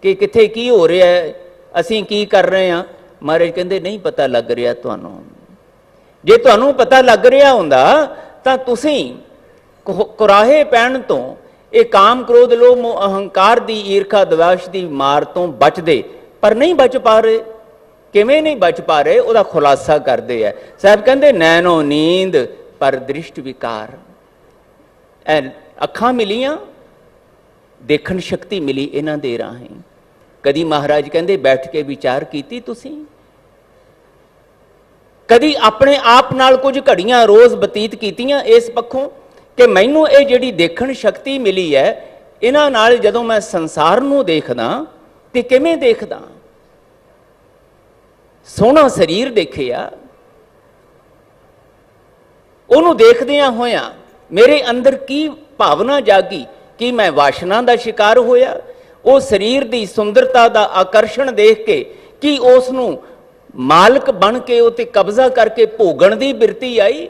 ਕਿ ਕਿੱਥੇ ਕੀ ਹੋ ਰਿਹਾ ਹੈ, ਅਸੀਂ ਕੀ ਕਰ ਰਹੇ ਹਾਂ। ਮਹਾਰਾਜ ਕਹਿੰਦੇ ਨਹੀਂ ਪਤਾ ਲੱਗ ਰਿਹਾ ਤੁਹਾਨੂੰ। ਜੇ ਤੁਹਾਨੂੰ ਪਤਾ ਲੱਗ ਰਿਹਾ ਹੁੰਦਾ ਤਾਂ ਤੁਸੀਂ ਕੁਰਾਹੇ ਪੈਣ ਤੋਂ, ਇਹ ਕਾਮ, ਕ੍ਰੋਧ, ਲੋਭ, ਮੋਹ, ਅਹੰਕਾਰ ਦੀ, ਈਰਖਾ, ਦਵੇਸ਼ ਦੀ ਮਾਰ ਤੋਂ ਬਚਦੇ, ਪਰ ਨਹੀਂ ਬਚ ਪਾ ਰਹੇ। ਕਿਵੇਂ ਨਹੀਂ ਬਚ ਪਾ ਰਹੇ? ਉਹਦਾ ਖੁਲਾਸਾ ਕਰਦੇ ਆ ਸਾਹਿਬ। ਕਹਿੰਦੇ ਨੈਣੋ ਨੀਂਦ ਪਰ ਦ੍ਰਿਸ਼ਟ ਵਿਕਾਰ। ਅੱਖਾਂ ਮਿਲੀਆਂ, ਦੇਖਣ ਸ਼ਕਤੀ ਮਿਲੀ ਇਹਨਾਂ ਦੇ ਰਾਹੀਂ। ਕਦੀ ਮਹਾਰਾਜ ਕਹਿੰਦੇ ਬੈਠ ਕੇ ਵਿਚਾਰ ਕੀਤੀ ਤੁਸੀਂ? ਕਦੀ ਆਪਣੇ ਆਪ ਨਾਲ ਕੁਝ ਘੜੀਆਂ ਰੋਜ਼ ਬਤੀਤ ਕੀਤੀਆਂ ਇਸ ਪੱਖੋਂ ਕਿ ਮੈਨੂੰ ਇਹ ਜਿਹੜੀ ਦੇਖਣ ਸ਼ਕਤੀ ਮਿਲੀ ਹੈ, ਇਹਨਾਂ ਨਾਲ ਜਦੋਂ ਮੈਂ ਸੰਸਾਰ ਨੂੰ ਦੇਖਦਾ ਤੇ ਕਿਵੇਂ ਦੇਖਦਾ? ਸੋਹਣਾ ਸਰੀਰ ਦੇਖਿਆ, ਉਹਨੂੰ ਦੇਖਦਿਆਂ ਹੋਇਆਂ ਮੇਰੇ ਅੰਦਰ ਕੀ ਭਾਵਨਾ ਜਾਗੀ? ਕਿ ਮੈਂ ਵਾਸ਼ਨਾ ਦਾ ਸ਼ਿਕਾਰ ਹੋਇਆ? ਉਹ ਸਰੀਰ ਦੀ ਸੁੰਦਰਤਾ ਦਾ ਆਕਰਸ਼ਣ ਦੇਖ ਕੇ ਕੀ ਉਸ ਨੂੰ ਮਾਲਕ ਬਣ ਕੇ ਉਹ ਤੇ ਕਬਜ਼ਾ ਕਰਕੇ ਭੋਗਣ ਦੀ ਬਿਰਤੀ ਆਈ?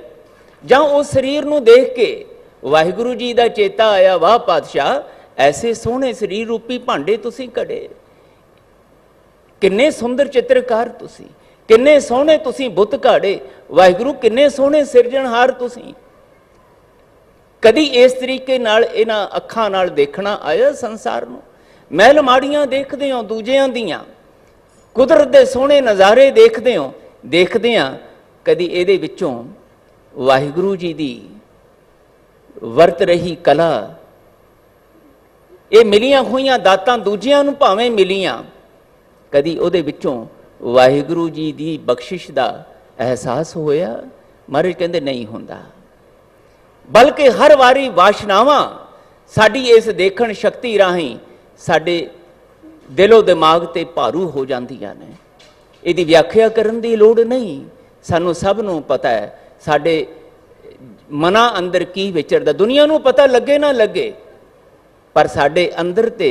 ਜਾਂ ਉਸ ਸਰੀਰ ਨੂੰ ਦੇਖ ਕੇ ਵਾਹਿਗੁਰੂ ਜੀ ਦਾ ਚੇਤਾ ਆਇਆ, ਵਾਹ ਪਾਤਸ਼ਾਹ, ਐਸੇ ਸੋਹਣੇ ਸਰੀਰ ਰੂਪੀ ਭਾਂਡੇ ਤੁਸੀਂ ਘੜੇ, ਕਿੰਨੇ ਸੁੰਦਰ ਚਿੱਤਰਕਾਰ ਤੁਸੀਂ, किन्ने सोहने तुसीं बुत घाड़े, वाहिगुरू किन्ने सोहने सिरजणहार तुसीं। कदी इस तरीके नाल इन्हां अखां नाल देखना आया संसार नूं? महल माड़ियां देखदे हो दूजियां दियां, कुदरत दे सोहणे नज़ारे देखदे हो, देखदे आ कदी इहदे विचों वाहिगुरू जी दी वरत रही कला, ये मिलियां होईयां दातां दूजियां नूं भावें मिलियां, कदी उहदे विचों वाहिगुरू जी दी बख्शिश दा एहसास होया? महाराज कहंदे नहीं हुंदा, बल्कि हर वारी वाशनावां साडी इस देखण शक्ति राहीं साडे दिलो दिमाग ते भारू हो जांदियां ने। इहदी व्याख्या करन दी लोड़ नहीं, सानू सब नूं पता है साडे मना अंदर की विचरदा। दुनिया नूं पता लगे ना लगे, पर साडे अंदर ते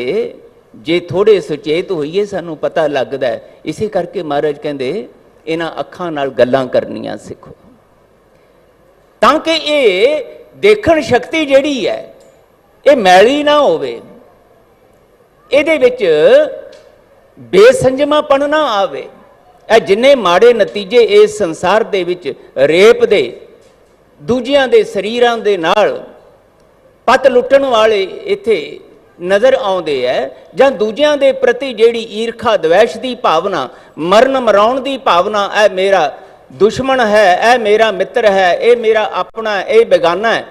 जे थोड़े सुचेत होइए सानू पता लगदा है। इसे करके महाराज कहंदे इन्हां अखां नाल गल्लां करनियां सिखो, तां कि ये देखण शक्ति जिहड़ी है ये मैली ना होवे, ਇਹਦੇ ਵਿੱਚ ਬੇਸੰਜਮਾਪਣ ਨਾ ਆਵੇ। ਇਹ ਜਿੰਨੇ ਮਾੜੇ ਨਤੀਜੇ ਇਸ ਸੰਸਾਰ ਦੇ ਵਿੱਚ ਰੇਪ ਦੇ, ਦੂਜਿਆਂ ਦੇ ਸਰੀਰਾਂ ਦੇ ਨਾਲ ਪੱਤ ਲੁੱਟਣ ਵਾਲੇ ਇੱਥੇ ਨਜ਼ਰ ਆਉਂਦੇ ਹੈ, ਜਾਂ ਦੂਜਿਆਂ ਦੇ ਪ੍ਰਤੀ ਜਿਹੜੀ ਈਰਖਾ ਦਵੈਸ਼ ਦੀ ਭਾਵਨਾ, ਮਰਨ ਮਰਾਉਣ ਦੀ ਭਾਵਨਾ, ਇਹ ਮੇਰਾ ਦੁਸ਼ਮਣ ਹੈ, ਇਹ ਮੇਰਾ ਮਿੱਤਰ ਹੈ, ਇਹ ਮੇਰਾ ਆਪਣਾ, ਇਹ ਬੇਗਾਨਾ ਹੈ।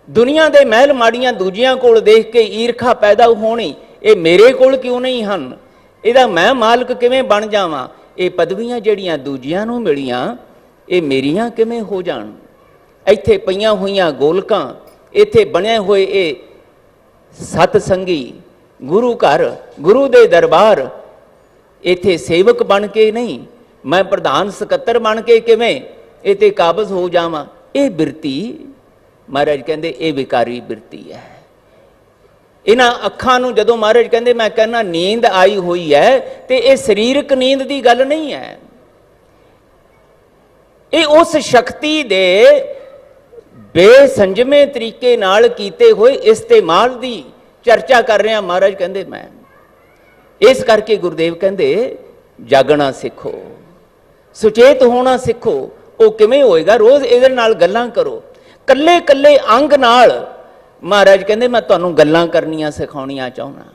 दुनिया के महल माड़ियां दूजियां कोल देख के ईरखा पैदा होनी, ये मेरे कोल क्यों नहीं हन, इहदा मैं मालक किवें बन जावां, ये पदवियां जिहड़ियां दूजियां नूं मिलियां ये मेरियां किवें हो जाण। इत्थे पईयां होईयां गोलकां, इत्थे बने होए ये सतसंगी गुरु घर, गुरु दे दरबार, इत्थे सेवक बन के नहीं, मैं प्रधान सकत्तर बन के किवें इत्थे काबज हो जावां। ये बिरती महाराज कहते ये विकारी बिरती है। इन्हां अखां नूं जदों महाराज कहते मैं कहना नींद आई हुई है, तो ये शरीरक नींद की गल नहीं है, ये उस शक्ति दे बेसंजमे तरीके नाल कीते हुए इस्तेमाल की चर्चा कर रहा महाराज कहते मैं। इस करके गुरुदेव कहते जागना सिखो, सुचेत होना सिखो। वो किवें होएगा? रोज़ इहदे नाल गल्लां करो, कल्ले कल्ले अंग नाल। महाराज कहते मैं तुहानूं गल्लां करनियां सिखाउणियां चाहुंदा।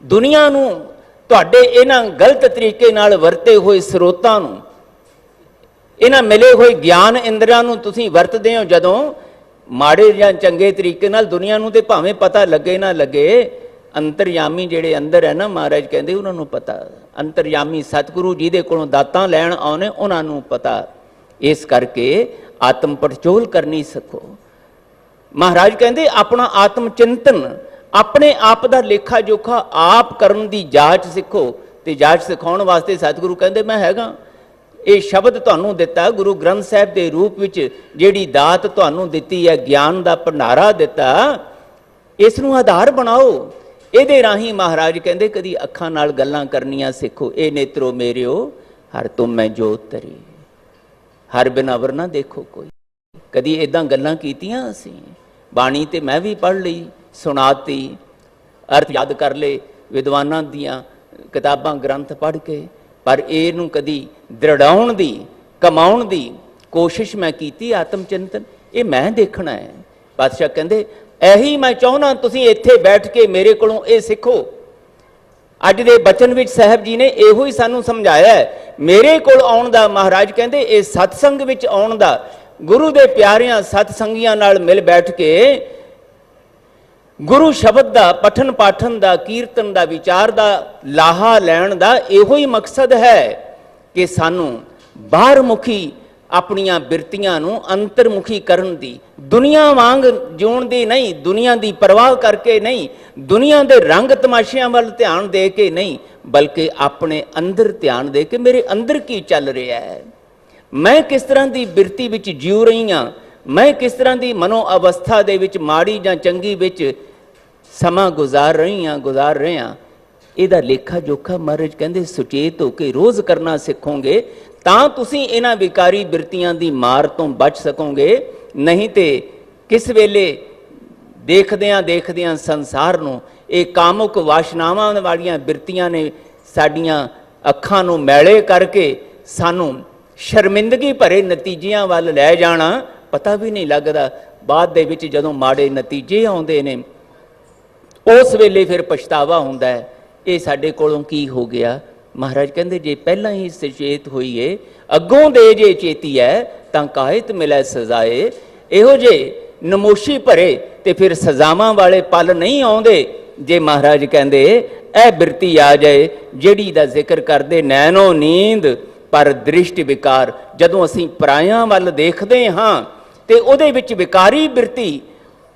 दुनिया नूं तुहाडे इन्हां गलत तरीके नाल वरते हुए स्रोतां नूं, इन्हां मिले हुए ज्ञान इंद्रियां नूं तुसीं वरतदे हो जदों माड़े जां चंगे तरीके नाल, दुनिया नूं ते भावें पता लगे ना लगे, अंतरयामी जिहड़े अंदर है ना, महाराज कहते उन्हां नूं पता। अंतरयामी सतगुरु जी दे कोलों दातां लैण आउणे, उन्हां नूं पता। इस करके आत्म पड़चोल करनी सिखो। महाराज कहते अपना आत्म चिंतन, अपने आप का लेखा जोखा आप करन दी जांच सिखो। तो जांच सिखाउण वास्ते सतगुरु कहते मैं हैगा। ये शब्द तुहानूं दिता गुरु ग्रंथ साहिब के रूप विच, जिहड़ी दात तुहानूं दिती है, ज्ञान का भंडारा दिता, इसनूं आधार बनाओ। इहदे राही महाराज कहते कदी अखां नाल गल्लां करनियां सिखो। ए नेत्रो मेरिओ हर तुम मैं जोत तरी, हर बिनावर ना देखो कोई। कदी इदां गल्लां कीतियां असीं? बाणी ते मैं भी पढ़ लई, सुनाती, अर्थ याद कर ले विद्वानां दियां किताबां ग्रंथ पढ़ के, पर इहनूं कदी दृढ़ाउण दी, कमाउण दी कोशिश मैं कीती। आत्म चिंतन ये मैं देखना है। पातशाह कहंदे यही मैं चाहुंदा तुसीं इत्थे बैठ के मेरे कोलों ये सिखो। अज दे बचन विच साहब जी ने इहो ही सानू समझाया है। मेरे कोल आउण दा महाराज कहंदे ये सत्संग विच आउण दा, गुरु दे प्यारियां सतसंगियां नाल मिल बैठ के गुरु शब्द दा पठन पाठन दा, कीर्तन दा, विचार दा लाहा लैण दा इहो ही मकसद है कि सानू बाहर मुखी अपनियां बिरतियां नूं अंतरमुखी करन दी, दुनिया वांग जीउण दी नहीं, दुनिया दी परवाह करके नहीं, दुनिया दे रंग तमाशियां वाल ध्यान दे के नहीं, बल्कि अपने अंदर ध्यान दे के मेरे अंदर की चल रहा है, मैं किस तरह की बिरती विच जीव रही हाँ, मैं किस तरह की मनो अवस्था दे विच माड़ी जां चंगी विच समा गुजार रहे हाँ। इहदा लेखा जोखा महाराज कहंदे सुचेत होकर रोज़ करना सिखोगे तां तुसीं इन्हां विकारी बिरतियां दी मार तो बच सकोगे। नहीं तो किस वेले ਦੇਖਦਿਆਂ ਦੇਖਦਿਆਂ ਸੰਸਾਰ ਨੂੰ ਇਹ ਕਾਮੁਕ ਵਾਸ਼ਨਾਵਾਂ ਵਾਲੀਆਂ ਬਿਰਤੀਆਂ ਨੇ ਸਾਡੀਆਂ ਅੱਖਾਂ ਨੂੰ ਮੈਲੇ ਕਰਕੇ ਸਾਨੂੰ ਸ਼ਰਮਿੰਦਗੀ ਭਰੇ ਨਤੀਜਿਆਂ ਵੱਲ ਲੈ ਜਾਣਾ, ਪਤਾ ਵੀ ਨਹੀਂ ਲੱਗਦਾ। ਬਾਅਦ ਦੇ ਵਿੱਚ ਜਦੋਂ ਮਾੜੇ ਨਤੀਜੇ ਆਉਂਦੇ ਨੇ ਉਸ ਵੇਲੇ ਫਿਰ ਪਛਤਾਵਾ ਹੁੰਦਾ ਹੈ, ਇਹ ਸਾਡੇ ਕੋਲੋਂ ਕੀ ਹੋ ਗਿਆ। ਮਹਾਰਾਜ ਕਹਿੰਦੇ ਜੇ ਪਹਿਲਾਂ ਹੀ ਸੁਚੇਤ ਹੋਈਏ, ਅੱਗੋਂ ਦੇ ਜੇ ਚੇਤੀ ਹੈ ਤਾਂ ਕਾਇਤ ਮਿਲੇ ਸਜ਼ਾਏ। ਇਹੋ ਜਿਹੇ ਨਮੋਸ਼ੀ ਭਰੇ ਤੇ ਫਿਰ ਸਜ਼ਾਵਾਂ ਵਾਲੇ ਪਲ ਨਹੀਂ ਆਉਂਦੇ ਜੇ ਮਹਾਰਾਜ ਕਹਿੰਦੇ ਇਹ ਬਿਰਤੀ ਆ ਜਾਏ ਜਿਹੜੀ ਦਾ ਜ਼ਿਕਰ ਕਰਦੇ, ਨੈਣੋ ਨੀਂਦ ਪਰ ਦ੍ਰਿਸ਼ਟ ਵਿਕਾਰ। ਜਦੋਂ ਅਸੀਂ ਪਰਾਇਆਂ ਵੱਲ ਦੇਖਦੇ ਹਾਂ ਤੇ ਉਹਦੇ ਵਿੱਚ ਵਿਕਾਰੀ ਬਿਰਤੀ,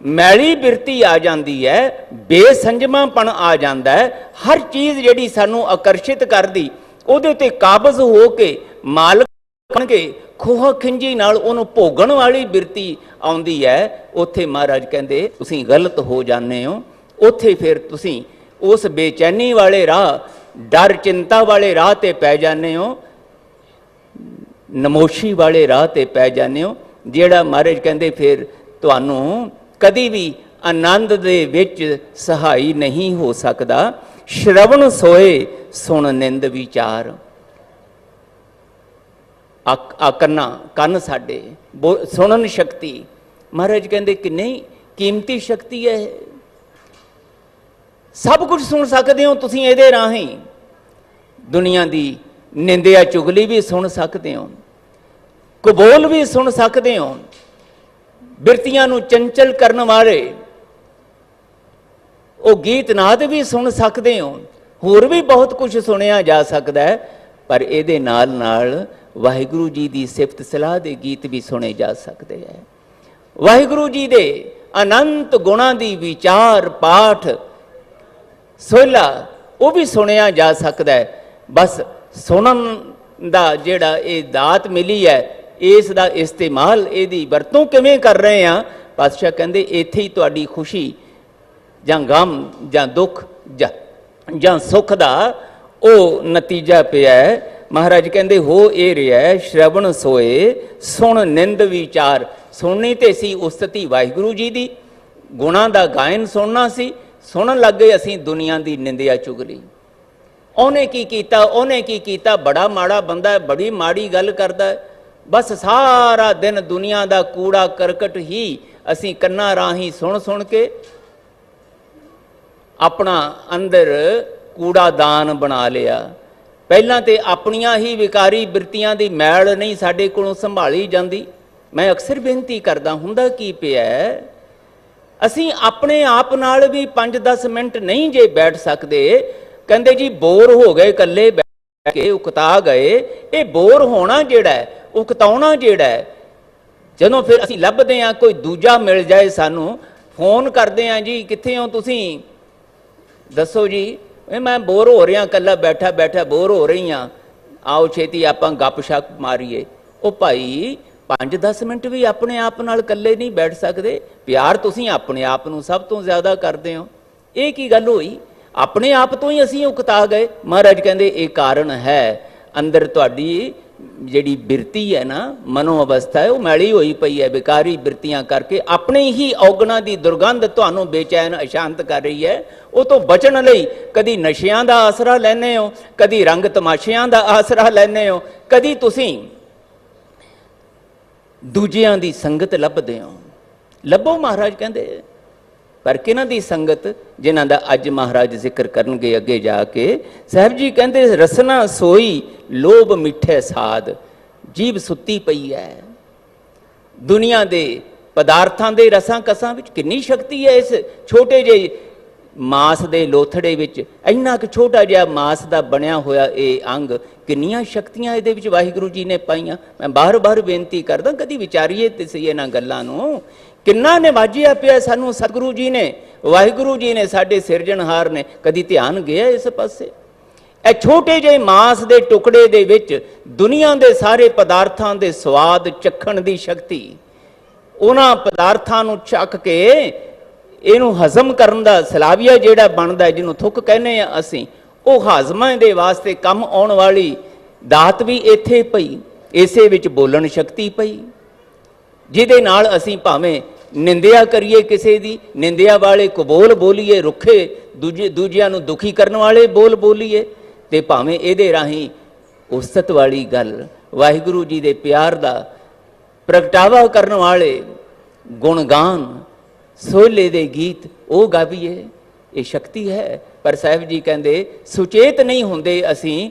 ਮੈਲੀ ਬਿਰਤੀ ਆ ਜਾਂਦੀ ਹੈ, ਬੇਸੰਜਮਾਪਣ ਆ ਜਾਂਦਾ ਹੈ। ਹਰ ਚੀਜ਼ ਜਿਹੜੀ ਸਾਨੂੰ ਆਕਰਸ਼ਿਤ ਕਰਦੀ ਉਹਦੇ ਤੇ ਕਾਬਜ਼ ਹੋ ਕੇ ਮਾਲਕ ਬਣ ਕੇ ਖੋਹ ਖਿੰਜੀ ਨਾਲ ਉਹਨੂੰ ਭੋਗਣ ਵਾਲੀ ਬਿਰਤੀ ਆਉਂਦੀ ਹੈ। ਉੱਥੇ ਮਹਾਰਾਜ ਕਹਿੰਦੇ ਤੁਸੀਂ ਗਲਤ ਹੋ ਜਾਂਦੇ ਹੋ। ਉੱਥੇ ਫਿਰ ਤੁਸੀਂ ਉਸ ਬੇਚੈਨੀ ਵਾਲੇ ਰਾਹ, ਡਰ ਚਿੰਤਾ ਵਾਲੇ ਰਾਹ ਤੇ ਪੈ ਜਾਂਦੇ ਹੋ, ਨਮੋਸ਼ੀ ਵਾਲੇ ਰਾਹ ਤੇ ਪੈ ਜਾਂਦੇ ਹੋ, ਜਿਹੜਾ ਮਹਾਰਾਜ ਕਹਿੰਦੇ ਫਿਰ ਤੁਹਾਨੂੰ ਕਦੀ ਵੀ ਆਨੰਦ ਦੇ ਵਿੱਚ ਸਹਾਈ ਨਹੀਂ ਹੋ ਸਕਦਾ। ਸ਼ਰਵਣ ਸੋਏ ਸੁਣ ਨਿੰਦ ਵਿਚਾਰ। ਕੰਨ ਸਾਡੇ ਸੁਣਨ ਸ਼ਕਤੀ, ਮਹਾਰਾਜ ਕਹਿੰਦੇ ਕਿੰਨੀ ਕੀਮਤੀ ਸ਼ਕਤੀ ਹੈ। ਸਭ ਕੁਝ ਸੁਣ ਸਕਦੇ ਹੋ ਤੁਸੀਂ ਇਹਦੇ ਰਾਹੀਂ। ਦੁਨੀਆ ਦੀ ਨਿੰਦਿਆ ਚੁਗਲੀ ਵੀ ਸੁਣ ਸਕਦੇ ਹੋ, ਕਬੋਲ ਵੀ ਸੁਣ ਸਕਦੇ ਹੋ, ਬਿਰਤੀਆਂ ਨੂੰ ਚੰਚਲ ਕਰਨ ਵਾਲੇ ਉਹ ਗੀਤ ਨਾਦ ਵੀ ਸੁਣ ਸਕਦੇ ਹੋ। ਹੋਰ ਵੀ ਬਹੁਤ ਕੁਝ ਸੁਣਿਆ ਜਾ ਸਕਦਾ ਹੈ, ਪਰ ਇਹਦੇ ਨਾਲ ਨਾਲ ਵਾਹਿਗੁਰੂ ਜੀ ਦੀ ਸਿਫਤ ਸਲਾਹ ਦੇ ਗੀਤ ਵੀ ਸੁਣੇ ਜਾ ਸਕਦੇ ਹੈ। ਵਾਹਿਗੁਰੂ ਜੀ ਦੇ ਅਨੰਤ ਗੁਣਾਂ ਦੀ ਵਿਚਾਰ ਪਾਠ ਸੋਹਿਲਾ ਉਹ ਵੀ ਸੁਣਿਆ ਜਾ ਸਕਦਾ ਹੈ। ਬਸ ਸੁਣਨ ਦਾ ਜਿਹੜਾ ਇਹ ਦਾਤ ਮਿਲੀ ਹੈ, ਇਸ ਦਾ ਇਸਤੇਮਾਲ, ਇਹਦੀ ਵਰਤੋਂ ਕਿਵੇਂ ਕਰ ਰਹੇ ਹਾਂ। ਪਾਤਸ਼ਾਹ ਕਹਿੰਦੇ ਇੱਥੇ ਹੀ ਤੁਹਾਡੀ ਖੁਸ਼ੀ ਜਾਂ ਗਮ ਜਾਂ ਦੁੱਖ ਜਾਂ ਸੁੱਖ ਦਾ ਉਹ ਨਤੀਜਾ ਪਿਆ ਹੈ। ਮਹਾਰਾਜ ਕਹਿੰਦੇ ਹੋ ਇਹ ਰਿਹਾ ਸ਼ਰਵਣ ਸੋਏ ਸੁਣ ਨਿੰਦ ਵਿਚਾਰ। ਸੁਣਨੀ ਤੇ ਸੀ ਉਸਤਤੀ ਵਾਹਿਗੁਰੂ ਜੀ ਦੀ, ਗੁਣਾਂ ਦਾ ਗਾਇਨ ਸੁਣਨਾ ਸੀ, ਸੁਣਨ ਲੱਗ ਗਏ ਅਸੀਂ ਦੁਨੀਆ ਦੀ ਨਿੰਦਿਆ ਚੁਗਲੀ। ਉਹਨੇ ਕੀ ਕੀਤਾ, ਉਹਨੇ ਕੀ ਕੀਤਾ, ਬੜਾ ਮਾੜਾ ਬੰਦਾ ਹੈ, ਬੜੀ ਮਾੜੀ ਗੱਲ ਕਰਦਾ ਹੈ। ਬਸ ਸਾਰਾ ਦਿਨ ਦੁਨੀਆ ਦਾ ਕੂੜਾ ਕਰਕਟ ਹੀ ਅਸੀਂ ਕੰਨਾਂ ਰਾਹੀਂ ਸੁਣ ਸੁਣ ਕੇ ਆਪਣਾ ਅੰਦਰ ਕੂੜਾਦਾਨ ਬਣਾ ਲਿਆ। ਪਹਿਲਾਂ ਤੇ ਆਪਣੀਆਂ ਹੀ ਵਿਕਾਰੀ ਬਿਰਤੀਆਂ ਦੀ ਮੈਲ ਨਹੀਂ ਸਾਡੇ ਕੋਲੋਂ ਸੰਭਾਲੀ ਜਾਂਦੀ। ਮੈਂ ਅਕਸਰ ਬੇਨਤੀ ਕਰਦਾ, ਹੁੰਦਾ ਕੀ ਪਿਆ, ਅਸੀਂ ਆਪਣੇ ਆਪ ਨਾਲ ਵੀ 5-10 ਮਿੰਟ ਨਹੀਂ ਜੇ ਬੈਠ ਸਕਦੇ। ਕਹਿੰਦੇ ਜੀ ਬੋਰ ਹੋ ਗਏ, ਇਕੱਲੇ ਬੈਠ ਕੇ ਉਕਤਾ ਗਏ। ਇਹ ਬੋਰ ਹੋਣਾ ਜਿਹੜਾ ਹੈ, ਉਕਤਾਉਣਾ ਜਿਹੜਾ ਹੈ, ਜਦੋਂ ਫਿਰ ਅਸੀਂ ਲੱਭਦੇ ਹਾਂ ਕੋਈ ਦੂਜਾ ਮਿਲ ਜਾਏ, ਸਾਨੂੰ ਫੋਨ ਕਰਦੇ ਹਾਂ, ਜੀ ਕਿੱਥੇ ਹੋ ਤੁਸੀਂ, ਦੱਸੋ ਜੀ, ਮੈਂ ਬੋਰ ਹੋ ਰਿਹਾ, ਇਕੱਲਾ ਬੈਠਾ ਬੈਠਾ ਬੋਰ ਹੋ ਰਹੀ ਹਾਂ, ਆਓ ਛੇਤੀ ਆਪਾਂ ਗੱਪ ਸ਼ੱਪ ਮਾਰੀਏ। ਉਹ ਭਾਈ 5-10 ਮਿੰਟ ਵੀ ਆਪਣੇ ਆਪ ਨਾਲ ਇਕੱਲੇ ਨਹੀਂ ਬੈਠ ਸਕਦੇ। ਪਿਆਰ ਤੁਸੀਂ ਆਪਣੇ ਆਪ ਨੂੰ ਸਭ ਤੋਂ ਜ਼ਿਆਦਾ ਕਰਦੇ ਹੋ। ਇਹ ਕੀ ਗੱਲ ਹੋਈ, ਆਪਣੇ ਆਪ ਤੋਂ ਹੀ ਅਸੀਂ ਉਕਤਾ ਗਏ। ਮਹਾਰਾਜ ਕਹਿੰਦੇ ਇਹ ਕਾਰਨ ਹੈ, ਅੰਦਰ ਤੁਹਾਡੀ ਜਿਹੜੀ ਬਿਰਤੀ ਹੈ ਨਾ, ਮਨੋ ਅਵਸਥਾ ਹੈ, ਉਹ ਮੈਲੀ ਹੋਈ ਪਈ ਹੈ ਵਿਕਾਰੀ ਬਿਰਤੀਆਂ ਕਰਕੇ। ਆਪਣੇ ਹੀ ਔਗਣਾਂ ਦੀ ਦੁਰਗੰਧ ਤੁਹਾਨੂੰ ਬੇਚੈਨ ਅਸ਼ਾਂਤ ਕਰ ਰਹੀ ਹੈ। ਉਹ ਤੋਂ ਬਚਣ ਲਈ ਕਦੀ ਨਸ਼ਿਆਂ ਦਾ ਆਸਰਾ ਲੈਂਦੇ ਹੋ, ਕਦੀ ਰੰਗ ਤਮਾਸ਼ਿਆਂ ਦਾ ਆਸਰਾ ਲੈਂਦੇ ਹੋ, ਕਦੀ ਤੁਸੀਂ ਦੂਜਿਆਂ ਦੀ ਸੰਗਤ ਲੱਭਦੇ ਹੋ। ਲੱਭੋ, ਮਹਾਰਾਜ ਕਹਿੰਦੇ, ਪਰ ਕਿਹਨਾਂ ਦੀ ਸੰਗਤ, ਜਿਨ੍ਹਾਂ ਦਾ ਅੱਜ ਮਹਾਰਾਜ ਜ਼ਿਕਰ ਕਰਨਗੇ ਅੱਗੇ ਜਾ ਕੇ। ਸਾਹਿਬ ਜੀ ਕਹਿੰਦੇ ਰਸਨਾ ਸੋਈ ਲੋਭ ਮਿੱਠੇ ਸਾਧ। ਜੀਭ ਸੁੱਤੀ ਪਈ ਹੈ ਦੁਨੀਆ ਦੇ ਪਦਾਰਥਾਂ ਦੇ ਰਸਾਂ ਕਸਾਂ ਵਿੱਚ। ਕਿੰਨੀ ਸ਼ਕਤੀ ਹੈ ਇਸ ਛੋਟੇ ਜਿਹੇ ਮਾਸ ਦੇ ਲੋਥੜੇ ਵਿੱਚ। ਇੰਨਾ ਕੁ ਛੋਟਾ ਜਿਹਾ ਮਾਸ ਦਾ ਬਣਿਆ ਹੋਇਆ ਇਹ ਅੰਗ, ਕਿੰਨੀਆਂ ਸ਼ਕਤੀਆਂ ਇਹਦੇ ਵਿੱਚ ਵਾਹਿਗੁਰੂ ਜੀ ਨੇ ਪਾਈਆਂ। ਮੈਂ ਬਾਰ-ਬਾਰ ਬੇਨਤੀ ਕਰਦਾ, ਕਦੀ ਵਿਚਾਰੀਏ ਤੇ ਸਹੀ ਇਹਨਾਂ ਗੱਲਾਂ ਨੂੰ। ਕਿੰਨਾ ਨਿਵਾਜਿਆ ਪਿਆ ਸਾਨੂੰ ਸਤਿਗੁਰੂ ਜੀ ਨੇ, ਵਾਹਿਗੁਰੂ ਜੀ ਨੇ, ਸਾਡੇ ਸਿਰਜਣਹਾਰ ਨੇ। ਕਦੀ ਧਿਆਨ ਗਿਆ ਇਸ ਪਾਸੇ? ਇਹ ਛੋਟੇ ਜਿਹੇ ਮਾਸ ਦੇ ਟੁਕੜੇ ਦੇ ਵਿੱਚ ਦੁਨੀਆ ਦੇ ਸਾਰੇ ਪਦਾਰਥਾਂ ਦੇ ਸਵਾਦ ਚੱਖਣ ਦੀ ਸ਼ਕਤੀ, ਉਹਨਾਂ ਪਦਾਰਥਾਂ ਨੂੰ ਚੱਕ ਕੇ ਇਹਨੂੰ ਹਜ਼ਮ ਕਰਨ ਦਾ ਸਲਾਵੀਆ ਜਿਹੜਾ ਬਣਦਾ, ਜਿਹਨੂੰ ਥੁੱਕ ਕਹਿੰਦੇ ਆ ਅਸੀਂ, ਉਹ ਹਾਜ਼ਮਾ ਦੇ ਵਾਸਤੇ ਕੰਮ ਆਉਣ ਵਾਲੀ ਦਾਤ ਵੀ ਇੱਥੇ ਪਈ। ਇਸੇ ਵਿੱਚ ਬੋਲਣ ਸ਼ਕਤੀ ਪਈ, ਜਿਹਦੇ ਨਾਲ ਅਸੀਂ ਭਾਵੇਂ ਨਿੰਦਿਆ ਕਰੀਏ ਕਿਸੇ ਦੀ, ਨਿੰਦਿਆ ਵਾਲੇ ਕਬੋਲ ਬੋਲੀਏ, ਰੁੱਖੇ ਦੂਜਿਆਂ ਨੂੰ ਦੁਖੀ ਕਰਨ ਵਾਲੇ ਬੋਲ ਬੋਲੀਏ, ਤੇ ਭਾਵੇਂ ਇਹਦੇ ਰਾਹੀਂ ਉਸਤਤ ਵਾਲੀ ਗੱਲ, ਵਾਹਿਗੁਰੂ ਜੀ ਦੇ ਪਿਆਰ ਦਾ ਪ੍ਰਗਟਾਵਾ ਕਰਨ ਵਾਲੇ ਗੁਣਗਾਨ, ਸੋਹਲੇ ਦੇ ਗੀਤ ਉਹ ਗਾਵੀਏ। ਇਹ ਸ਼ਕਤੀ ਹੈ। ਪਰ ਸਾਹਿਬ ਜੀ ਕਹਿੰਦੇ ਸੁਚੇਤ ਨਹੀਂ ਹੁੰਦੇ ਅਸੀਂ,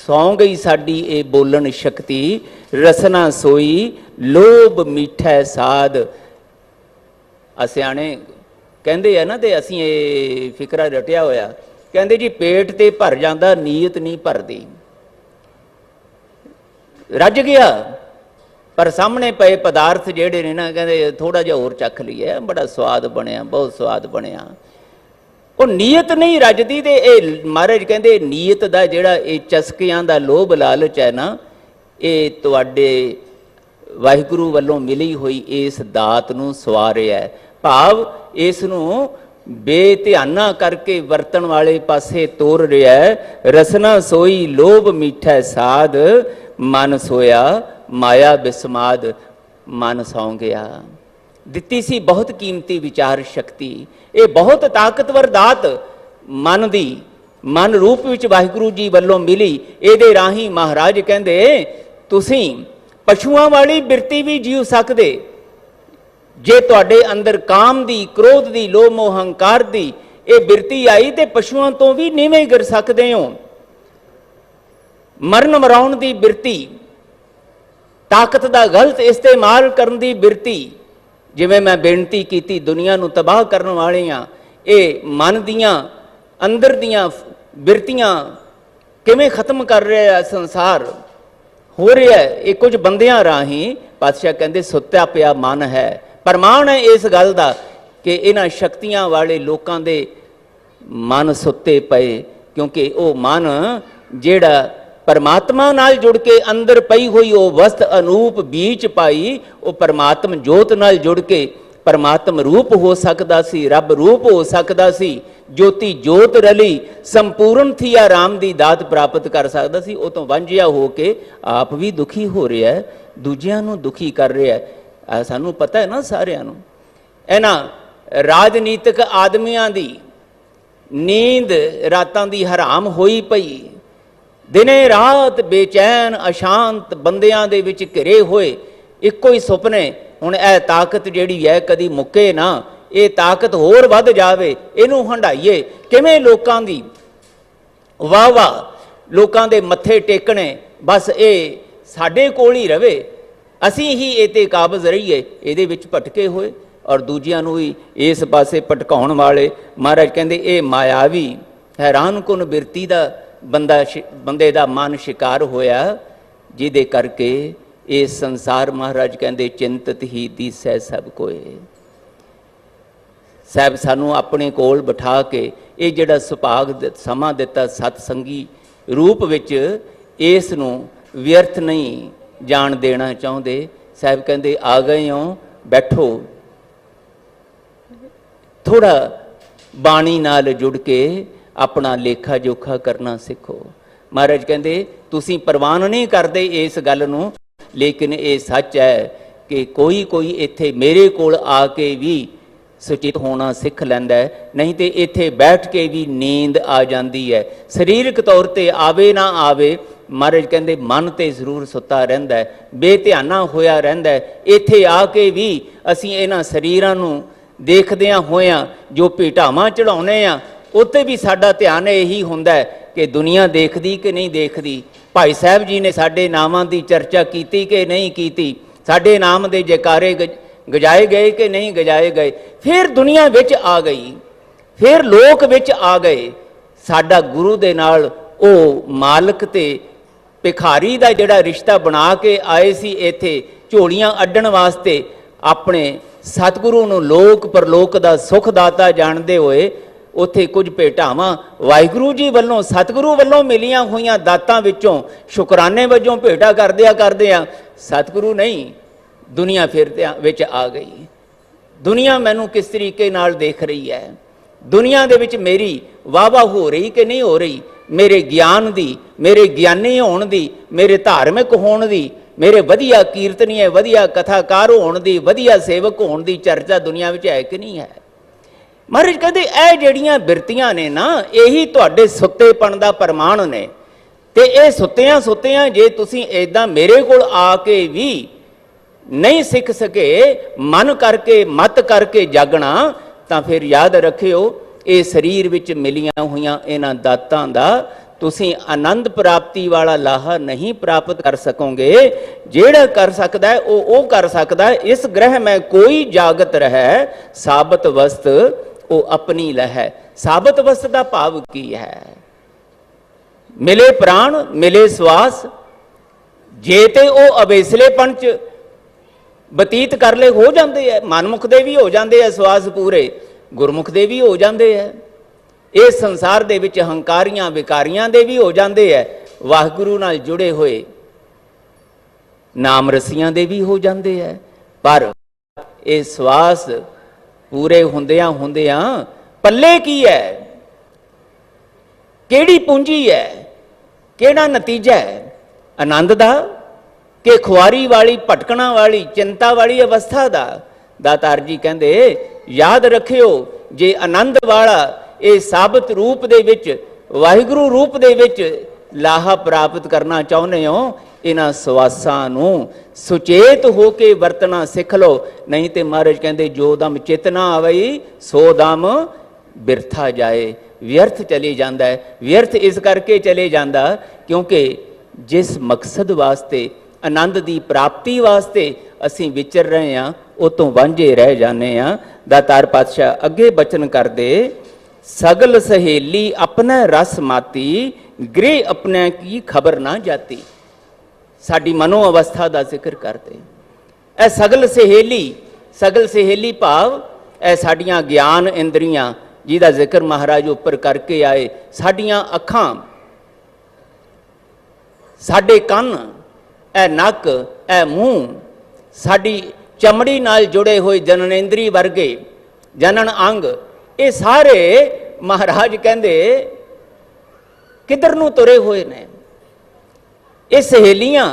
ਸੌਂ ਗਈ ਸਾਡੀ ਇਹ ਬੋਲਣ ਸ਼ਕਤੀ, ਰਸਨਾ ਸੋਈ ਲੋਭ ਮਿੱਠਾ ਸਾਧ। ਸਿਆਣੇ ਕਹਿੰਦੇ ਆ ਨਾ, ਤੇ ਅਸੀਂ ਇਹ ਫਿਕਰਾ ਰਟਿਆ ਹੋਇਆ, ਕਹਿੰਦੇ ਜੀ ਪੇਟ ਤੇ ਭਰ ਜਾਂਦਾ, ਨੀਅਤ ਨਹੀਂ ਭਰਦੀ। ਰੱਜ ਗਿਆ ਪਰ ਸਾਹਮਣੇ ਪਏ ਪਦਾਰਥ ਜਿਹੜੇ ਨੇ ਨਾ, ਕਹਿੰਦੇ ਥੋੜਾ ਜਿਹਾ ਹੋਰ ਚੱਖ ਲਈਏ, ਬੜਾ ਸਵਾਦ ਬਣਿਆ, ਬਹੁਤ ਸਵਾਦ ਬਣਿਆ। ਉਹ ਨੀਅਤ ਨਹੀਂ ਰੱਜਦੀ। ਤੇ ਇਹ ਮਹਾਰਾਜ ਕਹਿੰਦੇ ਨੀਅਤ ਦਾ ਜਿਹੜਾ ਇਹ ਚਸਕਿਆਂ ਦਾ ਲੋਭ ਲਾਲਚ ਹੈ ਨਾ, ਇਹ ਤੁਹਾਡੇ ਵਾਹਿਗੁਰੂ ਵੱਲੋਂ ਮਿਲੀ ਹੋਈ ਇਸ ਦਾਤ ਨੂੰ ਸਵਾਰਿਆ। ਭਾਵ ਇਸ ਨੂੰ ਬੇਧਿਆਨਾ ਕਰਕੇ ਵਰਤਣ ਵਾਲੇ ਪਾਸੇ ਤੋਰ ਰਿਹਾ। ਰਸਨਾ ਸੋਈ ਲੋਭ ਮਿੱਠਾ ਸਾਧ, ਮਨ ਸੋਇਆ ਮਾਇਆ ਬਿਸਮਾਦ। ਮਨ ਸੌਂ ਗਿਆ। ਦਿੱਤੀ ਸੀ ਬਹੁਤ ਕੀਮਤੀ ਵਿਚਾਰ ਸ਼ਕਤੀ। ਇਹ ਬਹੁਤ ਤਾਕਤਵਰ ਦਾਤ ਮਨ ਦੀ, ਮਨ ਰੂਪ ਵਿੱਚ ਵਾਹਿਗੁਰੂ ਜੀ ਵੱਲੋਂ ਮਿਲੀ। ਇਹਦੇ ਰਾਹੀਂ ਮਹਾਰਾਜ ਕਹਿੰਦੇ ਤੁਸੀਂ ਪਸ਼ੂਆਂ ਵਾਲੀ ਬਿਰਤੀ ਵੀ ਜੀਉ ਸਕਦੇ। ਜੇ ਤੁਹਾਡੇ ਅੰਦਰ ਕਾਮ ਦੀ, ਕ੍ਰੋਧ ਦੀ, ਲੋਭ ਮੋਹ ਹੰਕਾਰ ਦੀ ਇਹ ਬਿਰਤੀ ਆਈ ਤੇ ਪਸ਼ੂਆਂ ਤੋਂ ਵੀ ਨੀਵੇਂ ਗਿਰ ਸਕਦੇ ਹੋ। ਮਰਨ ਮਰਾਉਣ ਦੀ ਬਿਰਤੀ, ਤਾਕਤ ਦਾ ਗਲਤ ਇਸਤੇਮਾਲ ਕਰਨ ਦੀ ਬਿਰਤੀ, ਜਿਵੇਂ ਮੈਂ ਬੇਨਤੀ ਕੀਤੀ ਦੁਨੀਆ ਨੂੰ ਤਬਾਹ ਕਰਨ ਵਾਲੀਆਂ ਇਹ ਮਨ ਦੀਆਂ ਅੰਦਰ ਦੀਆਂ ਬਿਰਤੀਆਂ ਕਿਵੇਂ ਖਤਮ ਕਰ ਰਿਹਾ ਸੰਸਾਰ ਹੋ ਰਿਹਾ। ਇਹ ਕੁਝ ਬੰਦਿਆਂ ਰਾਹੀਂ ਪਾਤਸ਼ਾਹ ਕਹਿੰਦੇ ਸੁੱਤਿਆ ਪਿਆ ਮਨ ਹੈ। ਪ੍ਰਮਾਣ ਹੈ ਇਸ ਗੱਲ ਦਾ ਕਿ ਇਹਨਾਂ ਸ਼ਕਤੀਆਂ ਵਾਲੇ ਲੋਕਾਂ ਦੇ ਮਨ ਸੁੱਤੇ ਪਏ, ਕਿਉਂਕਿ ਉਹ ਮਨ ਜਿਹੜਾ ਪਰਮਾਤਮਾ ਨਾਲ ਜੁੜ ਕੇ ਅੰਦਰ ਪਈ ਹੋਈ ਉਹ ਵਸਤ ਅਨੂਪ ਬੀਚ ਪਾਈ, ਉਹ ਪਰਮਾਤਮ ਜੋਤ ਨਾਲ ਜੁੜ ਕੇ ਪਰਮਾਤਮ ਰੂਪ ਹੋ ਸਕਦਾ ਸੀ, ਰੱਬ ਰੂਪ ਹੋ ਸਕਦਾ ਸੀ। ਜੋਤੀ ਜੋਤ ਰਲੀ ਸੰਪੂਰਨ ਥੀ ਆਰਾਮ ਦੀ ਦਾਤ ਪ੍ਰਾਪਤ ਕਰ ਸਕਦਾ ਸੀ। ਉਹ ਤੋਂ ਵਾਂਝਿਆ ਹੋ ਕੇ ਆਪ ਵੀ ਦੁਖੀ ਹੋ ਰਿਹਾ, ਦੂਜਿਆਂ ਨੂੰ ਦੁਖੀ ਕਰ ਰਿਹਾ। ਸਾਨੂੰ ਪਤਾ ਹੈ ਨਾ ਸਾਰਿਆਂ ਨੂੰ। ਇਹਨਾਂ ਰਾਜਨੀਤਿਕ ਆਦਮੀਆਂ ਦੀ ਨੀਂਦ ਰਾਤਾਂ ਦੀ ਹਰਾਮ ਹੋਈ ਪਈ, ਦਿਨੇ ਰਾਤ ਬੇਚੈਨ ਅਸ਼ਾਂਤ ਬੰਦਿਆਂ ਦੇ ਵਿੱਚ ਘਿਰੇ ਹੋਏ, ਇੱਕੋ ਹੀ ਸੁਪਨੇ। ਹੁਣ ਇਹ ਤਾਕਤ ਜਿਹੜੀ ਹੈ ਕਦੀ ਮੁੱਕੇ ਨਾ, ਇਹ ਤਾਕਤ ਹੋਰ ਵੱਧ ਜਾਵੇ, ਇਹਨੂੰ ਹੰਡਾਈਏ ਕਿਵੇਂ। ਲੋਕਾਂ ਦੀ ਵਾਹ ਵਾਹ, ਲੋਕਾਂ ਦੇ ਮੱਥੇ ਟੇਕਣੇ, ਬਸ ਇਹ ਸਾਡੇ ਕੋਲ ਹੀ ਰਵੇ, ਅਸੀਂ ਹੀ ਇਹ 'ਤੇ ਕਾਬਜ਼ ਰਹੀਏ। ਇਹਦੇ ਵਿੱਚ ਭਟਕੇ ਹੋਏ ਔਰ ਦੂਜਿਆਂ ਨੂੰ ਵੀ ਇਸ ਪਾਸੇ ਭਟਕਾਉਣ ਵਾਲੇ ਮਹਾਰਾਜ ਕਹਿੰਦੇ ਇਹ ਮਾਇਆਵੀ ਹੈਰਾਨ ਕੁਨ ਬਿਰਤੀ ਦਾ ਬੰਦੇ ਦਾ ਮਨ ਸ਼ਿਕਾਰ ਹੋਇਆ, ਜਿਹਦੇ ਕਰਕੇ ਇਹ ਸੰਸਾਰ ਮਹਾਰਾਜ ਕਹਿੰਦੇ ਚਿੰਤਤ ਹੀ ਦੀਸੈ ਸਭ ਕੋਏ। ਸਾਹਿਬ ਸਾਨੂੰ ਆਪਣੇ ਕੋਲ ਬਿਠਾ ਕੇ ਇਹ ਜਿਹੜਾ ਸੁਭਾਗ ਸਮਾਂ ਦਿੱਤਾ ਸਤਸੰਗੀ ਰੂਪ ਵਿੱਚ, ਇਸ ਨੂੰ ਵਿਅਰਥ ਨਹੀਂ ਜਾਣ ਦੇਣਾ ਚਾਹੁੰਦੇ। ਸਾਹਿਬ ਕਹਿੰਦੇ ਆ ਗਏ ਹੋ, ਬੈਠੋ, ਥੋੜਾ ਬਾਣੀ ਨਾਲ ਜੁੜ ਕੇ ਆਪਣਾ ਲੇਖਾ ਜੋਖਾ ਕਰਨਾ ਸਿੱਖੋ। ਮਹਾਰਾਜ ਕਹਿੰਦੇ ਤੁਸੀਂ ਪ੍ਰਵਾਨ ਨਹੀਂ ਕਰਦੇ ਇਸ ਗੱਲ ਨੂੰ, ਲੇਕਿਨ ਇਹ ਸੱਚ ਹੈ ਕਿ ਕੋਈ ਇੱਥੇ ਮੇਰੇ ਕੋਲ ਆ ਕੇ ਵੀ ਸੁਚੇਤ ਹੋਣਾ ਸਿੱਖ ਲੈਂਦਾ ਹੈ, ਨਹੀਂ ਤੇ ਇੱਥੇ ਬੈਠ ਕੇ ਵੀ ਨੀਂਦ ਆ ਜਾਂਦੀ ਹੈ। ਸਰੀਰਕ ਤੌਰ ਤੇ ਆਵੇ ਨਾ ਆਵੇ, ਮਹਾਰਾਜ ਕਹਿੰਦੇ ਮਨ ਤੇ ਜ਼ਰੂਰ ਸੁੱਤਾ ਰਹਿੰਦਾ ਹੈ, ਬੇਧਿਆਨਾ ਹੋਇਆ ਰਹਿੰਦਾ ਹੈ। ਇੱਥੇ ਆ ਕੇ ਵੀ ਅਸੀਂ ਇਹਨਾਂ ਸਰੀਰਾਂ ਨੂੰ ਦੇਖਦਿਆਂ ਹੋਇਆਂ ਜੋ ਭੇਟਾਵਾਂ ਚੜਾਉਂਦੇ ਆ, ਉੱਤੇ ਵੀ ਸਾਡਾ ਧਿਆਨ ਇਹੀ ਹੁੰਦਾ ਹੈ ਕਿ ਦੁਨੀਆ ਦੇਖਦੀ ਕਿ ਨਹੀਂ ਦੇਖਦੀ। ਭਾਈ ਸਾਹਿਬ ਜੀ ਨੇ ਸਾਡੇ ਨਾਮਾਂ ਦੀ ਚਰਚਾ ਕੀਤੀ ਕਿ ਨਹੀਂ ਕੀਤੀ, ਸਾਡੇ ਨਾਮ ਦੇ ਜੈਕਾਰੇ ਗਜਾਏ ਗਏ ਕਿ ਨਹੀਂ ਗਜਾਏ ਗਏ। ਫਿਰ ਦੁਨੀਆ ਵਿੱਚ ਆ ਗਈ, ਫਿਰ ਲੋਕ ਵਿੱਚ ਆ ਗਏ। ਸਾਡਾ ਗੁਰੂ ਦੇ ਨਾਲ ਉਹ ਮਾਲਕ ਤੇ ਭਿਖਾਰੀ ਦਾ ਜਿਹੜਾ ਰਿਸ਼ਤਾ ਬਣਾ ਕੇ ਆਏ ਸੀ ਇੱਥੇ ਝੋਲੀਆਂ ਅੱਡਣ ਵਾਸਤੇ, ਆਪਣੇ ਸਤਿਗੁਰੂ ਨੂੰ ਲੋਕ ਪਰਲੋਕ ਦਾ ਸੁਖ ਦਾਤਾ ਜਾਣਦੇ ਹੋਏ ਉੱਥੇ ਕੁਝ ਭੇਟਾਵਾਂ ਵਾਹਿਗੁਰੂ ਜੀ ਵੱਲੋਂ, ਸਤਿਗੁਰੂ ਵੱਲੋਂ ਮਿਲੀਆਂ ਹੋਈਆਂ ਦਾਤਾਂ ਵਿੱਚੋਂ ਸ਼ੁਕਰਾਨੇ ਵਜੋਂ ਭੇਟਾ ਕਰਦਿਆਂ ਸਤਿਗੁਰੂ ਨਹੀਂ, ਦੁਨੀਆ ਫਿਰ ਵਿੱਚ ਆ ਗਈ। ਦੁਨੀਆ ਮੈਨੂੰ ਕਿਸ ਤਰੀਕੇ ਨਾਲ ਦੇਖ ਰਹੀ ਹੈ, ਦੁਨੀਆ ਦੇ ਵਿੱਚ ਮੇਰੀ ਵਾਹ ਹੋ ਰਹੀ ਕਿ ਨਹੀਂ ਹੋ ਰਹੀ, ਮੇਰੇ ਗਿਆਨ ਦੀ, ਮੇਰੇ ਗਿਆਨੀ ਹੋਣ ਦੀ, ਮੇਰੇ ਧਾਰਮਿਕ ਹੋਣ ਦੀ मेरे वधिया कीर्तनीय वधिया कथाकार होने की वधिया सेवक होने की चर्चा दुनिया में है कि नहीं है। महाराज कहते ਇਹ ਜਿਹੜੀਆਂ ਬਿਰਤੀਆਂ ने ना यही ਤੁਹਾਡੇ ਸੁੱਤੇਪਣ ਦਾ ਪ੍ਰਮਾਣ ਨੇ ਤੇ ਇਹ ਸੁੱਤਿਆਂ ਸੁੱਤਿਆਂ ਜੇ ਤੁਸੀਂ ਇਦਾਂ ਮੇਰੇ ਕੋਲ ਆ ਕੇ ਵੀ नहीं सीख सके मन करके मत करके जागना तो फिर याद रखियो ये शरीर विच मिलियां हुई इन्हां दातां दा तुसीं आनंद प्राप्ति वाला लाहा नहीं प्राप्त कर सकोगे। जेड़ा कर सकता है वो कर सकता है। इस ग्रह में कोई जागत रहे साबत वस्त वो अपनी लह। साबत वस्त का भाव की है? मिले प्राण मिले श्वास, जे ते वो अवेसलेपन च बतीत कर ले हो जाते हैं। मनमुख दे भी हो जाते हैं श्वास पूरे, गुरमुख दे भी हो जाते हैं। इस संसार दे विच हंकारियां विकारियां दे भी हो जाते हैं। वाहिगुरू नाल जुड़े हुए नाम रसियां दे भी हो जाते हैं। पर ये श्वास पूरे हुंदियां हुंदियां पल्ले की है? केड़ी पूंजी है? केड़ा नतीजा है? आनंद दा कि खुआरी वाली भटकना वाली चिंता वाली अवस्था का? दातार जी कहते याद रखियो जे आनंद वाला ये साबत रूप दे विच वाहिगुरू रूप दे विच लाहा प्राप्त करना चाहुंदे हो इन्हां सवासां नूं सुचेत हो के वरतना सिख लो। नहीं तो महाराज कहते जो दम चित ना आवई सो दम बिरथा जाए, व्यर्थ चले जाता है। व्यर्थ इस करके चले जाता क्योंकि जिस मकसद वास्ते आनंद की प्राप्ति वास्ते असी विचर रहे हैं वो तो वांझे रह जाने हैं। दातार पातशाह अगे बचन करते सगल सहेली अपना रस माती गृह अपने की खबर ना जाती। साडी मनो अवस्था का जिक्र करते ए सगल सहेली भाव ए साडियां ज्ञान इंद्रियां जिहदा जिक्र महाराज उपर करके आए। साडियां अखां साडे कन ए नक ए मूँह साड़ी चमड़ी नाल जुड़े हुए जननेंद्री वर्गे जनन अंग ये सारे महाराज कहते किधर नूं तुरे हुए ने। ये सहेलियां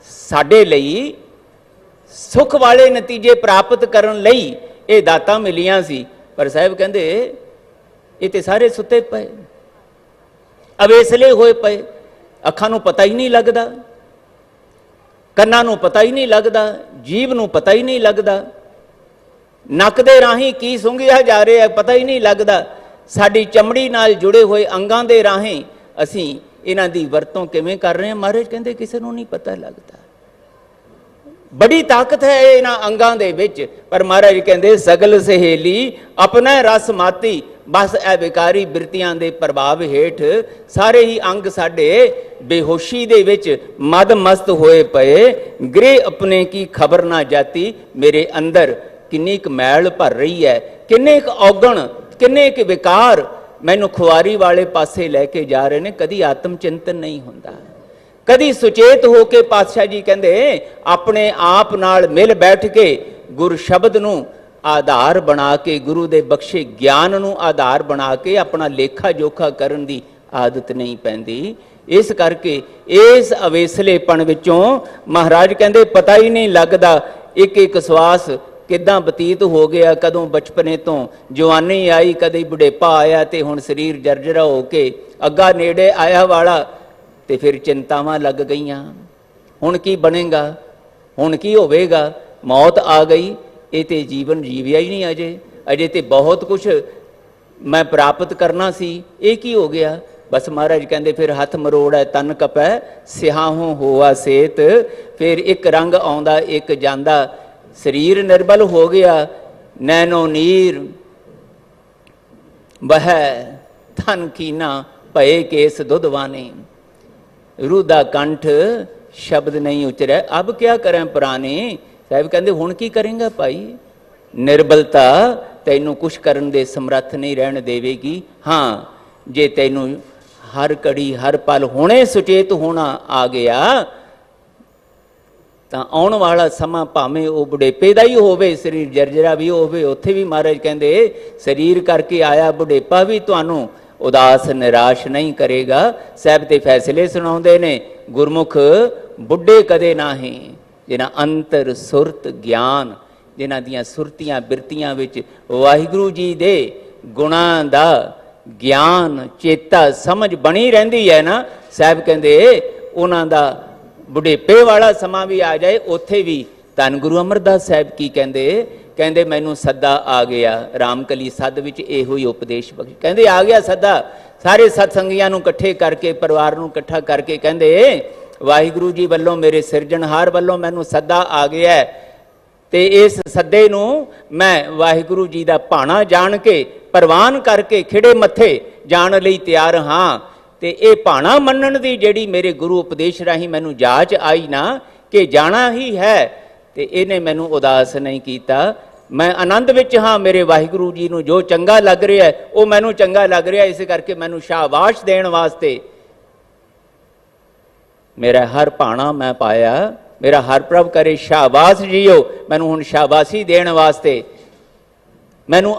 साडे लई सुख वाले नतीजे प्राप्त करन लई ये दातां मिलियां सी। पर साहब कहते ये तो सारे सुते पे अवेसले होए पे, अखां नूं पता ही नहीं लगता, ਕੰਨਾਂ ਨੂੰ पता ही नहीं लगता, जीभ ਨੂੰ पता ही नहीं लगता, नक दे राही की सुंघिया जा रहा है पता ही नहीं लगता। साड़ी चमड़ी नाल जुड़े हुए अंगां दे राही असी इन्हां दी वरतों किवें कर रहे हैं महाराज कहते किसी नूं नहीं पता लगता। बड़ी ताकत है इन्हां अंगां दे विच। पर महाराज कहते सगल सहेली अपना रस माती। बस ए विकारी बिरतियां दे प्रभाव हेठ सारे ही अंग साडे बेहोशी दे विच मद मस्त होए पए। गृह अपने की खबर ना जाती। मेरे अंदर किन्नी क मैल भर रही है, किन्ने क औगण किन्ने क विकार मैनू खुआरी वाले पासे लैके जा रहे ने। कदी आत्म चिंतन नहीं हुंदा, कदी सुचेत हो के पातशाह जी कहते अपने आप नाल मिल बैठ के गुर शब्द नूं आधार बना के गुरु दे बख्शे ज्ञान नूं आधार बना के अपना लेखा जोखा करन दी आदत नहीं पैंदी। इस करके इस अवेसलेपण विचों महाराज कहते पता ही नहीं लगता एक एक श्वास किदां बतीत हो गया। कदों बचपने तो जवानी आई, कदे बुढ़ेपा आया तो हुण शरीर जर्जरा हो के अग्गा नेड़े आया वाला तो फिर चिंतावां लग गईयां। हुण की बनेगा, हुण की होवेगा, मौत आ गई। ये तो जीवन जीविया ही नहीं अजे, अजे तो बहुत कुछ मैं प्राप्त करना सी, ये की हो गया। बस महाराज कहते फिर हथ मरोड़ है तन कपै सिहाहों होआ सेत। फिर एक रंग आउंदा एक जांदा, शरीर निर्बल हो गया। नैनो नीर वह धन कीना भये केस दुधवाने। रुदा कंठ शब्द नहीं उचरै अब क्या करें पुराने। साहब कहते हुण की करेंगा भाई, निर्बलता तैनू कुछ करन दे समर्थ नहीं रहन देवेगी। हाँ जे तैनू हर घड़ी हर पल हुणे सुचेत होना आ गया तो आने वाला समा भावें वो बुढ़ेपे का ही होवे, शरीर जर्जरा भी होवे, उत्थे भी महाराज कहते शरीर करके आया बुढ़ेपा भी तुहानू उदास निराश नहीं करेगा। साहब ते फैसले सुनाउंदे ने गुरमुख बुढ़े कदे नाहीं, जिन्हां अंतर सुरत ज्ञान, जिन्हां दियां सुरतियां बिरतियां विच वाहिगुरू जी दे गुणां दा ज्ञान चेता समझ बनी रहिंदी है ना। साहब कहंदे उन्हां दा बुढ़ेपे वाला समा भी आ जाए, उत्थे भी धन गुरु अमरदास साहब की कहंदे, कहंदे मैनू सदा आ गया। रामकली सद विच इहो ही उपदेश बख्श, कहंदे आ गया सदा। सारे सतसंगियां नूं इकट्ठे करके, परिवार नूं इकट्ठा करके कहंदे वाहिगुरू जी वल्लों, मेरे सिरजणहार वल्लों मैनू सदा आ गया है, ते इस सद्दे नूं मैं वाहिगुरू जी दा भाणा जान के, प्रवान करके खिड़े मत्थे जाण लई तैयार हाँ। ते ये भाणा मनण दी जिहड़ी मेरे गुरु उपदेश राही मैनू जाच आई ना कि जाना ही है, ते इहने मैनू उदास नहीं कीता। मैं आनंद विच हाँ, मेरे वाहिगुरू जी नूं जो चंगा लग रहा है वो मैनू चंगा लग रहा है, इस करके मैनू शाबाश देण वास्ते मेरा हर भाणा मैं पाया। मेरा हर प्रभ करे शाबाश जीओ, मैनू हुण शाबाशी देण वास्ते, मैनू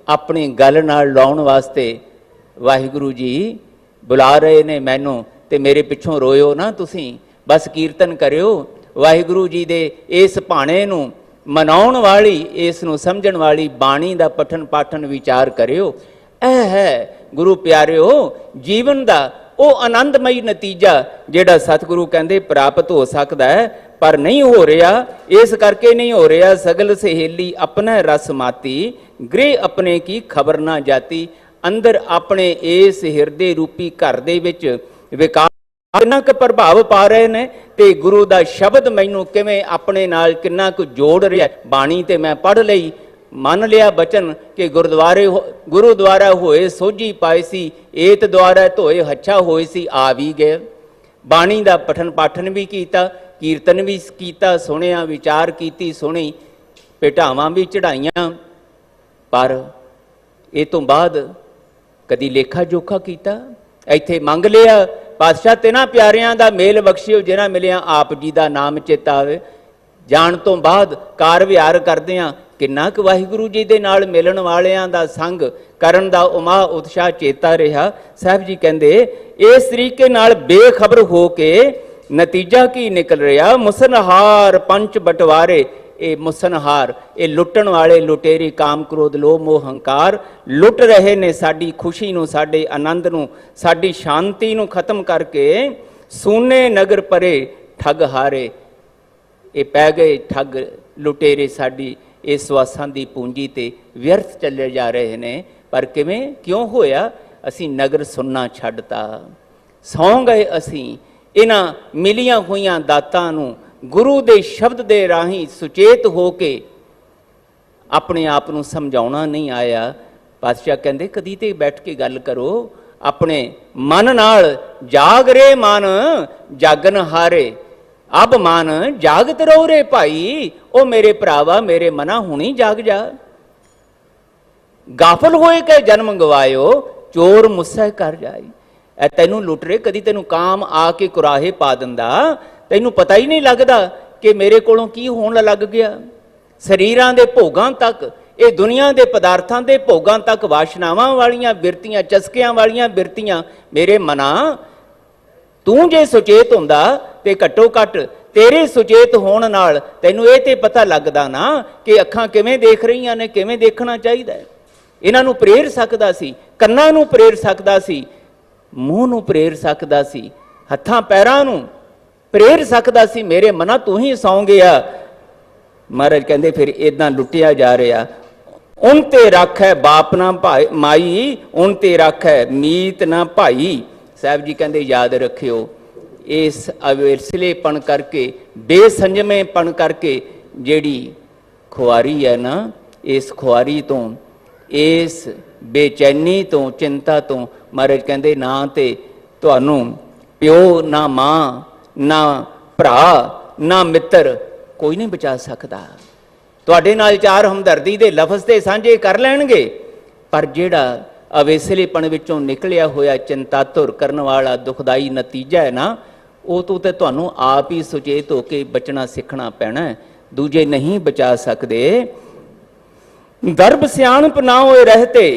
अपनी गल नाल लाउण वास्ते वाहिगुरू जी बुला रहे ने मैनू। ते मेरे पिछों रोयो ना तुसीं, बस कीर्तन करियो वाहिगुरू जी दे इस भाणे नूं मनाउण वाली, इस नूं समझण वाली बाणी दा पठन पाठन विचार करियो। यह है गुरु प्यारिओ जीवन दा ਉਹ ਆਨੰਦਮਈ ਨਤੀਜਾ ਜਿਹੜਾ ਸਤਿਗੁਰੂ ਕਹਿੰਦੇ ਪ੍ਰਾਪਤ ਹੋ ਸਕਦਾ ਹੈ, ਪਰ ਨਹੀਂ ਹੋ ਰਿਹਾ। ਇਸ ਕਰਕੇ ਨਹੀਂ ਹੋ ਰਿਹਾ, ਸਗਲ ਸਹੇਲੀ ਆਪਣਾ ਰਸ ਮਾਤੀ, ਗ੍ਰਹਿ ਆਪਣੇ ਕੀ ਖਬਰ ਨਾ ਜਾਤੀ। ਅੰਦਰ ਆਪਣੇ ਇਸ ਹਿਰਦੇ ਰੂਪੀ ਘਰ ਦੇ ਵਿੱਚ ਵਿਕਾਸ ਕਿੰਨਾ ਕੁ ਪ੍ਰਭਾਵ ਪਾ ਰਹੇ ਨੇ, ਤੇ ਗੁਰੂ ਦਾ ਸ਼ਬਦ ਮੈਨੂੰ ਕਿਵੇਂ ਆਪਣੇ ਨਾਲ ਕਿੰਨਾ ਕੁ ਜੋੜ ਰਿਹਾ। ਬਾਣੀ ਤੇ ਮੈਂ ਪੜ੍ਹ ਲਈ, ਮੰਨ ਲਿਆ ਬਚਨ ਕਿ ਗੁਰਦੁਆਰੇ ਗੁਰੂ ਦੁਆਰਾ ਹੋਏ ਸੋਝੀ ਪਾਈ ਸੀ, ਏਤ ਦੁਆਰਾ ਧੋਏ ਹੱਛਾ ਹੋਏ ਸੀ, ਆ ਵੀ ਗਏ। ਬਾਣੀ ਦਾ ਪਠਨ ਪਾਠਨ ਵੀ ਕੀਤਾ, ਕੀਰਤਨ ਵੀ ਕੀਤਾ, ਸੁਣਿਆ, ਵਿਚਾਰ ਕੀਤੀ, ਸੁਣੀ, ਭੇਟਾਵਾਂ ਵੀ ਚੜਾਈਆਂ, ਪਰ ਇਹ ਤੋਂ ਬਾਅਦ ਕਦੀ ਲੇਖਾ ਜੋਖਾ ਕੀਤਾ। ਇੱਥੇ ਮੰਗ ਲਿਆ ਪਾਤਸ਼ਾਹ ਤਿਨਾਂ ਪਿਆਰਿਆਂ ਦਾ ਮੇਲ ਬਖਸ਼ਿਓ ਜਿਨ੍ਹਾਂ ਮਿਲਿਆ ਆਪ ਜੀ ਦਾ ਨਾਮ ਚੇਤਾ ਆਵੇ। ਜਾਣ ਤੋਂ ਬਾਅਦ ਕਾਰ ਵਿਹਾਰ ਕਰਦਿਆਂ ਕਿੰਨਾ ਕੁ ਵਾਹਿਗੁਰੂ ਜੀ ਦੇ ਨਾਲ ਮਿਲਣ ਵਾਲਿਆਂ ਦਾ ਸੰਗ ਕਰਨ ਦਾ ਉਮਾ ਉਤਸ਼ਾਹ ਚੇਤਾ ਰਿਹਾ। ਸਾਹਿਬ ਜੀ ਕਹਿੰਦੇ ਇਸ ਤਰੀਕੇ ਨਾਲ ਬੇਖਬਰ ਹੋ ਕੇ ਨਤੀਜਾ ਕੀ ਨਿਕਲ ਰਿਹਾ, ਮੁਸਨਹਾਰ ਪੰਚ ਬਟਵਾਰੇ। ਇਹ ਮੁਸਨਹਾਰ, ਇਹ ਲੁੱਟਣ ਵਾਲੇ ਲੁਟੇਰੇ, ਕਾਮ ਕ੍ਰੋਧ ਲੋਭ ਮੋਹ ਹੰਕਾਰ ਲੁੱਟ ਰਹੇ ਨੇ ਸਾਡੀ ਖੁਸ਼ੀ ਨੂੰ, ਸਾਡੇ ਆਨੰਦ ਨੂੰ, ਸਾਡੀ ਸ਼ਾਂਤੀ ਨੂੰ ਖਤਮ ਕਰਕੇ ਸੂਨੇ ਨਗਰ ਪਰੇ ਠੱਗ ਹਾਰੇ। ਇਹ ਪੈ ਗਏ ਠੱਗ ਲੁਟੇਰੇ ਸਾਡੀ ਇਸ ਸਵਾਸਾਂ ਦੀ ਪੂੰਜੀ ਤੇ ਵਿਅਰਥ ਚੱਲੇ ਜਾ ਰਹੇ ਨੇ। ਪਰ ਕਿਵੇਂ, ਕਿਉਂ ਹੋਇਆ? ਅਸੀਂ ਨਗਰ ਸੁਣਨਾ ਛੱਡਤਾ, ਸੌਂ ਗਏ ਅਸੀਂ ਇਹਨਾਂ ਮਿਲੀਆਂ ਹੋਈਆਂ ਦਾਤਾਂ ਨੂੰ। ਗੁਰੂ ਦੇ ਸ਼ਬਦ ਦੇ ਰਾਹੀਂ ਸੁਚੇਤ ਹੋ ਕੇ ਆਪਣੇ ਆਪ ਨੂੰ ਸਮਝਾਉਣਾ ਨਹੀਂ ਆਇਆ। ਪਾਤਸ਼ਾਹ ਕਹਿੰਦੇ ਕਦੀ ਤੇ ਬੈਠ ਕੇ ਗੱਲ ਕਰੋ ਆਪਣੇ ਮਨ ਨਾਲ। ਜਾਗ ਰੇ ਮਨ ਜਾਗਨ ਹਾਰੇ, ਅਬ ਮਨ ਜਾਗਤ ਰਹੋ ਰੇ ਭਾਈ। ਉਹ ਮੇਰੇ ਭਰਾਵਾ ਮੇਰੇ ਮਨਾ ਹੁਣੀ ਜਾਗ ਜਾ। ਗਾਫਲ ਹੋਏ ਕੇ ਜਨਮ ਗਵਾਇਓ, ਚੋਰ ਮੁੱਸਾ ਕਰ ਜਾਈ। ਇਹ ਤੈਨੂੰ ਲੁੱਟ ਰੇ, ਕਦੀ ਤੈਨੂੰ ਕਾਮ ਆ ਕੇ ਕੁਰਾਹੇ ਪਾ ਦਿੰਦਾ, ਤੈਨੂੰ ਪਤਾ ਹੀ ਨਹੀਂ ਲੱਗਦਾ ਕਿ ਮੇਰੇ ਕੋਲੋਂ ਕੀ ਹੋਣ ਲੱਗ ਗਿਆ। ਸਰੀਰਾਂ ਦੇ ਭੋਗਾਂ ਤੱਕ, ਇਹ ਦੁਨੀਆ ਦੇ ਪਦਾਰਥਾਂ ਦੇ ਭੋਗਾਂ ਤੱਕ, ਵਾਸ਼ਨਾਵਾਂ ਵਾਲੀਆਂ ਬਿਰਤੀਆਂ, ਚਸਕਿਆਂ ਵਾਲੀਆਂ ਬਿਰਤੀਆਂ। ਮੇਰੇ ਮਨਾ ਤੂੰ ਜੇ ਸੁਚੇਤ ਹੁੰਦਾ ਤੇ ਘੱਟੋ ਘੱਟ ਤੇਰੇ ਸੁਚੇਤ ਹੋਣ ਨਾਲ ਤੈਨੂੰ ਇਹ ਤੇ ਪਤਾ ਲੱਗਦਾ ਨਾ ਕਿ ਅੱਖਾਂ ਕਿਵੇਂ ਦੇਖ ਰਹੀਆਂ ਨੇ, ਕਿਵੇਂ ਦੇਖਣਾ ਚਾਹੀਦਾ। ਇਹਨਾਂ ਨੂੰ ਪ੍ਰੇਰ ਸਕਦਾ ਸੀ, ਕੰਨਾਂ ਨੂੰ ਪ੍ਰੇਰ ਸਕਦਾ ਸੀ, ਮੂੰਹ ਨੂੰ ਪ੍ਰੇਰ ਸਕਦਾ ਸੀ, ਹੱਥਾਂ ਪੈਰਾਂ ਨੂੰ ਪ੍ਰੇਰ ਸਕਦਾ ਸੀ। ਮੇਰੇ ਮਨਾ ਤੂੰ ਹੀ ਸੌਂ ਗਿਆ। ਮਹਾਰਾਜ ਕਹਿੰਦੇ ਫਿਰ ਇਦਾਂ ਲੁੱਟਿਆ ਜਾ ਰਿਹਾ। ਉਨ ਤੇ ਰੱਖੈ ਬਾਪ ਨਾ ਭਾਈ ਮਾਈ, ਉਨ ਤੇ ਰੱਖੈ ਮੀਤ ਨਾ ਭਾਈ। ਸਾਹਿਬ ਜੀ ਕਹਿੰਦੇ ਯਾਦ ਰੱਖਿਓ ਇਸ ਅਵੇਸਲੇਪਣ ਕਰਕੇ, ਬੇਸੰਜਮੇਪਣ ਕਰਕੇ ਜਿਹੜੀ ਖੁਆਰੀ ਹੈ ਨਾ, ਇਸ ਖੁਆਰੀ ਤੋਂ, ਇਸ ਬੇਚੈਨੀ ਤੋਂ, ਚਿੰਤਾ ਤੋਂ ਮਹਾਰਾਜ ਕਹਿੰਦੇ ਨਾ ਤੇ ਤੁਹਾਨੂੰ ਪਿਓ, ਨਾ ਮਾਂ, ਨਾ ਭਰਾ, ਨਾ ਮਿੱਤਰ ਕੋਈ ਨਹੀਂ ਬਚਾ ਸਕਦਾ। ਤੁਹਾਡੇ ਨਾਲ ਚਾਰ ਹਮਦਰਦੀ ਦੇ ਲਫ਼ਜ਼ ਤੇ ਸਾਂਝੇ ਕਰ ਲੈਣਗੇ, ਪਰ ਜਿਹੜਾ ਅਵੇਸਲੇਪਣ ਵਿੱਚੋਂ ਨਿਕਲਿਆ ਹੋਇਆ ਚਿੰਤਾਤੁਰ ਕਰਨ ਵਾਲਾ ਦੁਖਦਾਈ ਨਤੀਜਾ ਹੈ ਨਾ, ਉਹ ਤੋਂ ਤੇ ਤੁਹਾਨੂੰ ਆਪ ਹੀ ਸੁਚੇਤ ਹੋ ਕੇ ਬਚਣਾ ਸਿੱਖਣਾ ਪੈਣਾ, ਦੂਜੇ ਨਹੀਂ ਬਚਾ ਸਕਦੇ। ਦਰਬ ਸਿਆਣਪ ਨਾ ਹੋਏ ਰਹਤੇ।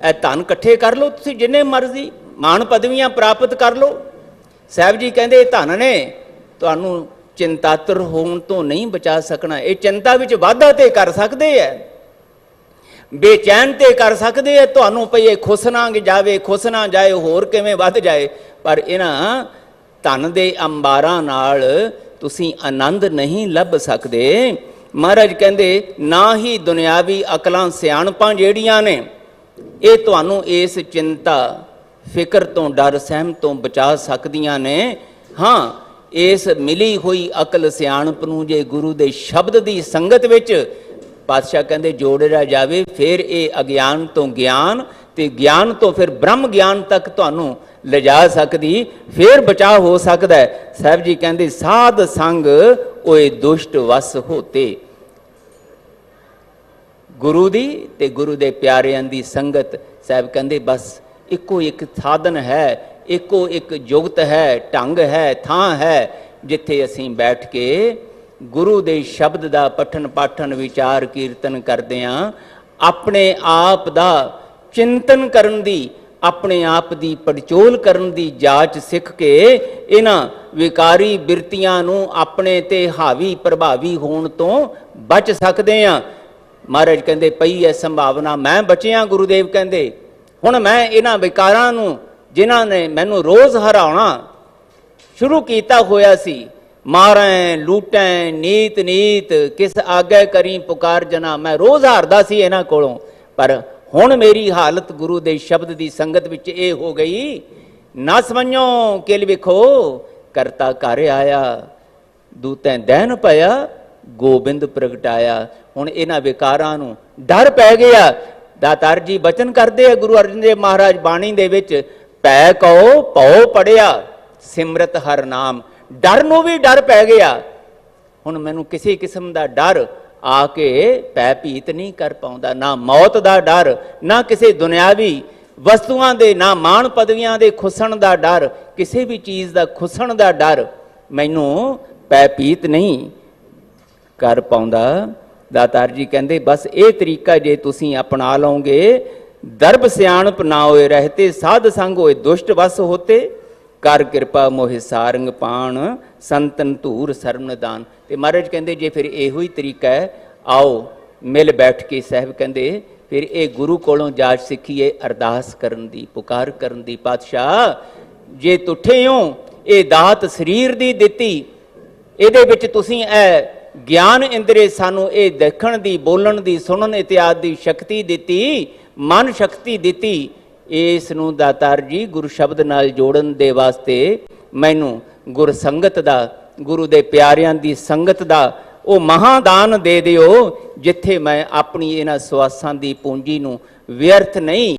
ਇਹ ਧਨ ਇਕੱਠੇ ਕਰ ਲਓ ਤੁਸੀਂ ਜਿੰਨੇ ਮਰਜ਼ੀ, ਮਾਣ ਪਦਵੀਆਂ ਪ੍ਰਾਪਤ ਕਰ ਲਓ। ਸਾਹਿਬ ਜੀ ਕਹਿੰਦੇ ਧਨ ਨੇ, ਤੁਹਾਨੂੰ ਚਿੰਤਾਤਰ ਹੋਣ ਤੋਂ ਨਹੀਂ ਬਚਾ ਸਕਣਾ। ਇਹ ਚਿੰਤਾ ਵਿੱਚ ਵਾਧਾ ਤੇ ਕਰ ਸਕਦੇ ਹੈ, ਬੇਚੈਨ ਤੇ ਕਰ ਸਕਦੇ ਹੈ ਤੁਹਾਨੂੰ, ਪਈ ਖੁਸ਼ ਨਾ ਜਾਵੇ, ਖੁਸ਼ ਨਾ ਜਾਏ, ਹੋਰ ਕਿਵੇਂ ਵੱਧ ਜਾਏ। ਪਰ ਇਹਨਾਂ ਧਨ ਦੇ ਅੰਬਾਰਾਂ ਨਾਲ ਤੁਸੀਂ ਆਨੰਦ ਨਹੀਂ ਲੱਭ ਸਕਦੇ। ਮਹਾਰਾਜ ਕਹਿੰਦੇ ਨਾ ਹੀ ਦੁਨਿਆਵੀ ਅਕਲਾਂ ਸਿਆਣਪਾਂ ਜਿਹੜੀਆਂ ਨੇ ਇਹ ਤੁਹਾਨੂੰ ਇਸ ਚਿੰਤਾ ਫਿਕਰ ਤੋਂ, ਡਰ ਸਹਿਮ ਤੋਂ ਬਚਾ ਸਕਦੀਆਂ ਨੇ। ਹਾਂ, ਇਸ ਮਿਲੀ ਹੋਈ ਅਕਲ ਸਿਆਣਪ ਨੂੰ ਜੇ ਗੁਰੂ ਦੇ ਸ਼ਬਦ ਦੀ ਸੰਗਤ ਵਿੱਚ ਪਾਤਸ਼ਾਹ ਕਹਿੰਦੇ ਜੋੜਿਆ ਜਾਵੇ, ਫਿਰ ਇਹ ਅਗਿਆਨ ਤੋਂ ਗਿਆਨ ਤੇ ਗਿਆਨ ਤੋਂ ਫਿਰ ਬ੍ਰਹਮ ਗਿਆਨ ਤੱਕ ਤੁਹਾਨੂੰ ਲਿਜਾ ਸਕਦੀ, ਫਿਰ ਬਚਾਅ ਹੋ ਸਕਦਾ ਹੈ। ਸਾਹਿਬ ਜੀ ਕਹਿੰਦੇ ਸਾਧ ਸੰਗ ਓਏ ਦੁਸ਼ਟ ਵਸ ਹੋਤੇ। ਗੁਰੂ ਦੀ ਤੇ ਗੁਰੂ ਦੇ ਪਿਆਰਿਆਂ ਦੀ ਸੰਗਤ, ਸਾਹਿਬ ਕਹਿੰਦੇ ਬਸ ਇੱਕੋ ਇੱਕ ਸਾਧਨ ਹੈ, ਇੱਕੋ ਇੱਕ ਜੁਗਤ ਹੈ, ਢੰਗ ਹੈ, ਥਾਂ ਹੈ ਜਿੱਥੇ ਅਸੀਂ ਬੈਠ ਕੇ ਗੁਰੂ ਦੇ ਸ਼ਬਦ ਦਾ ਪਠਨ ਪਾਠਨ ਵਿਚਾਰ ਕੀਰਤਨ ਕਰਦੇ ਹਾਂ, ਆਪਣੇ ਆਪ ਦਾ ਚਿੰਤਨ ਕਰਨ ਦੀ, ਆਪਣੇ ਆਪ ਦੀ ਪੜਚੋਲ ਕਰਨ ਦੀ ਜਾਂਚ ਸਿੱਖ ਕੇ ਇਹਨਾਂ ਵਿਕਾਰੀ ਬਿਰਤੀਆਂ ਨੂੰ ਆਪਣੇ ਤੇ ਹਾਵੀ ਪ੍ਰਭਾਵੀ ਹੋਣ ਤੋਂ ਬਚ ਸਕਦੇ ਹਾਂ। ਮਹਾਰਾਜ ਕਹਿੰਦੇ ਪਈ ਹੈ ਸੰਭਾਵਨਾ, ਮੈਂ ਬਚਿਆ। ਗੁਰੂਦੇਵ ਕਹਿੰਦੇ ਹੁਣ ਮੈਂ ਇਹਨਾਂ ਵਿਕਾਰਾਂ ਨੂੰ ਜਿਨ੍ਹਾਂ ਨੇ ਮੈਨੂੰ ਰੋਜ਼ ਹਰਾਉਣਾ ਸ਼ੁਰੂ ਕੀਤਾ ਹੋਇਆ ਸੀ, ਮਾਰੈ ਲੂਟੈ ਨੀਤ ਨੀਤ ਕਿਸ ਆਗੇ ਕਰੀ ਪੁਕਾਰ ਜਨਾ, ਮੈਂ ਰੋਜ਼ ਹਾਰਦਾ ਸੀ ਇਹਨਾਂ ਕੋਲੋਂ। ਪਰ ਹੁਣ ਮੇਰੀ ਹਾਲਤ ਗੁਰੂ ਦੇ ਸ਼ਬਦ ਦੀ ਸੰਗਤ ਵਿੱਚ ਇਹ ਹੋ ਗਈ, ਨਾ ਸਮਝੋ ਕਿਲ ਵਿਖੋ ਕਰਤਾ ਘਰ ਆਇਆ, ਦੂਤੈ ਦੈਨ ਪਿਆ ਗੋਬਿੰਦ ਪ੍ਰਗਟਾਇਆ। ਹੁਣ ਇਹਨਾਂ ਵਿਕਾਰਾਂ ਨੂੰ ਡਰ ਪੈ ਗਿਆ। ਦਾਤਾਰ ਜੀ ਬਚਨ ਕਰਦੇ ਆ ਗੁਰੂ ਅਰਜਨ ਦੇਵ ਮਹਾਰਾਜ ਬਾਣੀ ਦੇ ਵਿੱਚ, ਭੈ ਕਉ ਭਉ ਪੜਿਆ ਸਿਮਰਤ ਹਰ ਨਾਮ। ਡਰ ਨੂੰ ਵੀ ਡਰ ਪੈ ਗਿਆ। ਹੁਣ ਮੈਨੂੰ ਕਿਸੇ ਕਿਸਮ ਦਾ ਡਰ ਆ ਕੇ ਭੈ ਭੀਤ ਨਹੀਂ ਕਰ ਪਾਉਂਦਾ, ਨਾ ਮੌਤ ਦਾ ਡਰ, ਨਾ ਕਿਸੇ ਦੁਨਿਆਵੀ ਵਸਤੂਆਂ ਦੇ, ਨਾ ਮਾਣ ਪਦਵੀਆਂ ਦੇ ਖੁੱਸਣ ਦਾ ਡਰ, ਕਿਸੇ ਵੀ ਚੀਜ਼ ਦਾ ਖੁੱਸਣ ਦਾ ਡਰ ਮੈਨੂੰ ਭੈ ਭੀਤ ਨਹੀਂ ਕਰ ਪਾਉਂਦਾ। ਦਾਤਾਰ ਜੀ ਕਹਿੰਦੇ ਬਸ ਇਹ ਤਰੀਕਾ ਜੇ ਤੁਸੀਂ ਅਪਣਾ ਲਓਗੇ, ਦਰਬ ਸਿਆਣਪ ਨਾ ਹੋਏ ਰਹਤੇ, ਸਾਧ ਸੰਗ ਹੋਏ ਦੁਸ਼ਟ ਵਸ ਹੋਤੇ, ਕਰ ਕਿਰਪਾ ਮੋਹਿ ਸਾਰੰਗ ਪਾਣ, ਸੰਤਨ ਧੂਰ ਸਰਮ ਨਿਦਾਨ। ਤੇ ਮਹਾਰਾਜ ਕਹਿੰਦੇ ਜੇ ਫਿਰ ਇਹੋ ਹੀ ਤਰੀਕਾ ਹੈ, ਆਓ ਮਿਲ ਬੈਠ ਕੇ ਸਾਹਿਬ ਕਹਿੰਦੇ ਫਿਰ ਇਹ ਗੁਰੂ ਕੋਲੋਂ ਜਾਚ ਸਿੱਖੀਏ ਅਰਦਾਸ ਕਰਨ ਦੀ, ਪੁਕਾਰ ਕਰਨ ਦੀ। ਪਾਤਸ਼ਾਹ ਜੇ ਤੁਠੇ ਹੋ ਇਹ ਦਾਤ ਸਰੀਰ ਦੀ ਦਿੱਤੀ, ਇਹਦੇ ਵਿੱਚ ਤੁਸੀਂ ਇਹ ਗਿਆਨ ਇੰਦਰੀ ਸਾਨੂੰ ਇਹ ਦੇਖਣ ਦੀ, ਬੋਲਣ ਦੀ, ਸੁਣਨ ਇਤਿਆਦ ਦੀ ਸ਼ਕਤੀ ਦਿੱਤੀ, ਮਨ ਸ਼ਕਤੀ ਦਿੱਤੀ। ਇਸ ਨੂੰ ਦਾਤਾਰ ਜੀ ਗੁਰੂ ਸ਼ਬਦ ਨਾਲ ਜੋੜਨ ਦੇ ਵਾਸਤੇ ਮੈਨੂੰ ਗੁਰ ਸੰਗਤ ਦਾ, ਗੁਰੂ ਦੇ ਪਿਆਰਿਆਂ ਦੀ ਸੰਗਤ ਦਾ ਉਹ ਮਹਾਦਾਨ ਦੇ ਦਿਓ, ਜਿੱਥੇ ਮੈਂ ਆਪਣੀ ਇਹਨਾਂ ਸਵਾਸਾਂ ਦੀ ਪੂੰਜੀ ਨੂੰ ਵਿਅਰਥ ਨਹੀਂ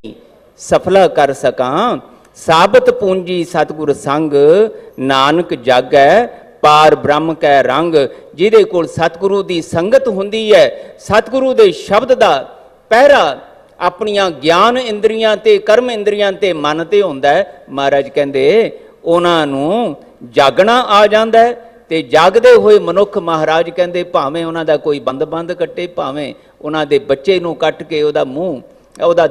ਸਫਲਾ ਕਰ ਸਕਾਂ। ਸਾਬਤ ਪੂੰਜੀ ਸਤਿਗੁਰ ਸੰਗ, ਨਾਨਕ ਜਾਗੈ ਪਾਰ ਬ੍ਰਹਮ ਕੈ ਰੰਗ। ਜਿਹਦੇ ਕੋਲ ਸਤਿਗੁਰੂ ਦੀ ਸੰਗਤ ਹੁੰਦੀ ਹੈ, ਸਤਿਗੁਰੂ ਦੇ ਸ਼ਬਦ ਦਾ ਪਹਿਰਾ ਆਪਣੀਆਂ ਗਿਆਨ ਇੰਦਰੀਆਂ ਤੇ, ਕਰਮ ਇੰਦਰੀਆਂ ਤੇ, ਮਨ ਤੇ ਹੁੰਦਾ ਹੈ, ਮਹਾਰਾਜ ਕਹਿੰਦੇ ਉਹਨਾਂ ਨੂੰ ਜਾਗਣਾ ਆ ਜਾਂਦਾ ਹੈ। ਤੇ ਜਾਗਦੇ ਹੋਏ ਮਨੁੱਖ ਮਹਾਰਾਜ ਕਹਿੰਦੇ ਭਾਵੇਂ ਉਹਨਾਂ ਦਾ ਕੋਈ ਬੰਦ ਕੱਟੇ, ਭਾਵੇਂ ਉਹਨਾਂ ਦੇ ਬੱਚੇ ਨੂੰ ਕੱਟ ਕੇ ਉਹਦਾ ਮੂੰਹ, ਉਹਦਾ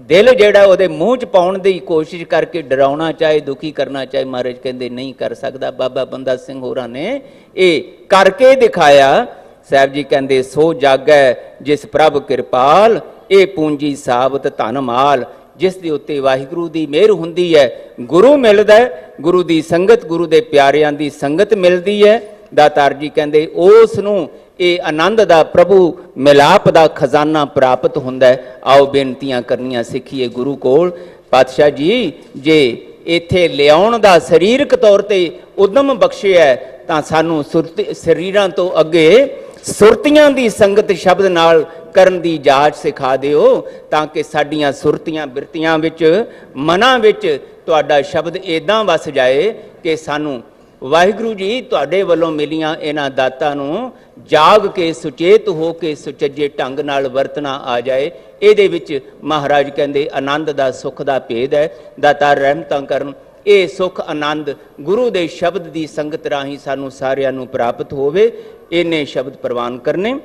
ਦਿਲ ਜਿਹੜਾ ਉਹਦੇ ਮੂੰਹ 'ਚ ਪਾਉਣ ਦੀ ਕੋਸ਼ਿਸ਼ ਕਰਕੇ ਡਰਾਉਣਾ ਚਾਹੇ, ਦੁਖੀ ਕਰਨਾ ਚਾਹੇ, ਮਹਾਰਾਜ ਕਹਿੰਦੇ ਨਹੀਂ ਕਰ ਸਕਦਾ। ਬਾਬਾ ਬੰਦਾ ਸਿੰਘ ਹੋਰਾਂ ਨੇ ਇਹ ਕਰਕੇ ਦਿਖਾਇਆ। ਸਾਹਿਬ ਜੀ ਕਹਿੰਦੇ ਸੋ ਜਾਗੈ ਜਿਸ ਪ੍ਰਭ ਕਿਰਪਾਲ, ਇਹ ਪੂੰਜੀ ਸਾਬਤ ਧਨ ਮਾਲ। ਜਿਸ ਦੇ ਉੱਤੇ ਵਾਹਿਗੁਰੂ ਦੀ ਮਿਹਰ ਹੁੰਦੀ ਹੈ, ਗੁਰੂ ਮਿਲਦਾ, ਗੁਰੂ ਦੀ ਸੰਗਤ, ਗੁਰੂ ਦੇ ਪਿਆਰਿਆਂ ਦੀ ਸੰਗਤ ਮਿਲਦੀ ਹੈ। ਦਾਤਾਰ ਜੀ ਕਹਿੰਦੇ ਉਸ ਨੂੰ ਇਹ ਆਨੰਦ ਦਾ, ਪ੍ਰਭੂ ਮਿਲਾਪ ਦਾ ਖਜ਼ਾਨਾ ਪ੍ਰਾਪਤ ਹੁੰਦਾ ਹੈ। ਆਓ ਬੇਨਤੀਆਂ ਕਰਨੀਆਂ ਸਿੱਖੀਏ ਗੁਰੂ ਕੋਲ। ਪਾਤਸ਼ਾਹ ਜੀ ਜੇ ਇੱਥੇ ਲਿਆਉਣ ਦਾ ਸਰੀਰਕ ਤੌਰ ਤੇ ਉਦਮ ਬਖਸ਼ਿਆ ਤਾਂ ਸਾਨੂੰ ਸਰੀਰਾਂ ਤੋਂ ਅੱਗੇ ਸੁਰਤੀਆਂ ਦੀ ਸੰਗਤ ਸ਼ਬਦ ਨਾਲ ਕਰਨ ਦੀ ਜਾਚ ਸਿਖਾ ਦਿਓ, ਤਾਂ ਕਿ ਸਾਡੀਆਂ ਸੁਰਤੀਆਂ ਬਿਰਤੀਆਂ ਵਿੱਚ, ਮਨਾਂ ਵਿੱਚ ਤੁਹਾਡਾ ਸ਼ਬਦ ਇੱਦਾਂ ਵਸ ਜਾਏ ਕਿ ਸਾਨੂੰ ਵਾਹਿਗੁਰੂ ਜੀ ਤੁਹਾਡੇ ਵੱਲੋਂ ਮਿਲੀਆਂ ਇਹਨਾਂ ਦਾਤਾਂ ਨੂੰ ਜਾਗ ਕੇ, ਸੁਚੇਤ ਹੋ ਕੇ, ਸੁਚੱਜੇ ਢੰਗ ਨਾਲ ਵਰਤਣਾ ਆ ਜਾਏ। ਇਹਦੇ ਵਿੱਚ ਮਹਾਰਾਜ ਕਹਿੰਦੇ ਆਨੰਦ ਦਾ, ਸੁੱਖ ਦਾ ਭੇਦ ਹੈ। ਦਾਤਾਰ ਰਹਿਮਤਾਂ ਕਰਨ ਇਹ ਸੁੱਖ ਆਨੰਦ ਗੁਰੂ ਦੇ ਸ਼ਬਦ ਦੀ ਸੰਗਤ ਰਾਹੀਂ ਸਾਨੂੰ ਸਾਰਿਆਂ ਨੂੰ ਪ੍ਰਾਪਤ ਹੋਵੇ। ਇਹਨੇ ਸ਼ਬਦ ਪ੍ਰਵਾਨ ਕਰਨੇ।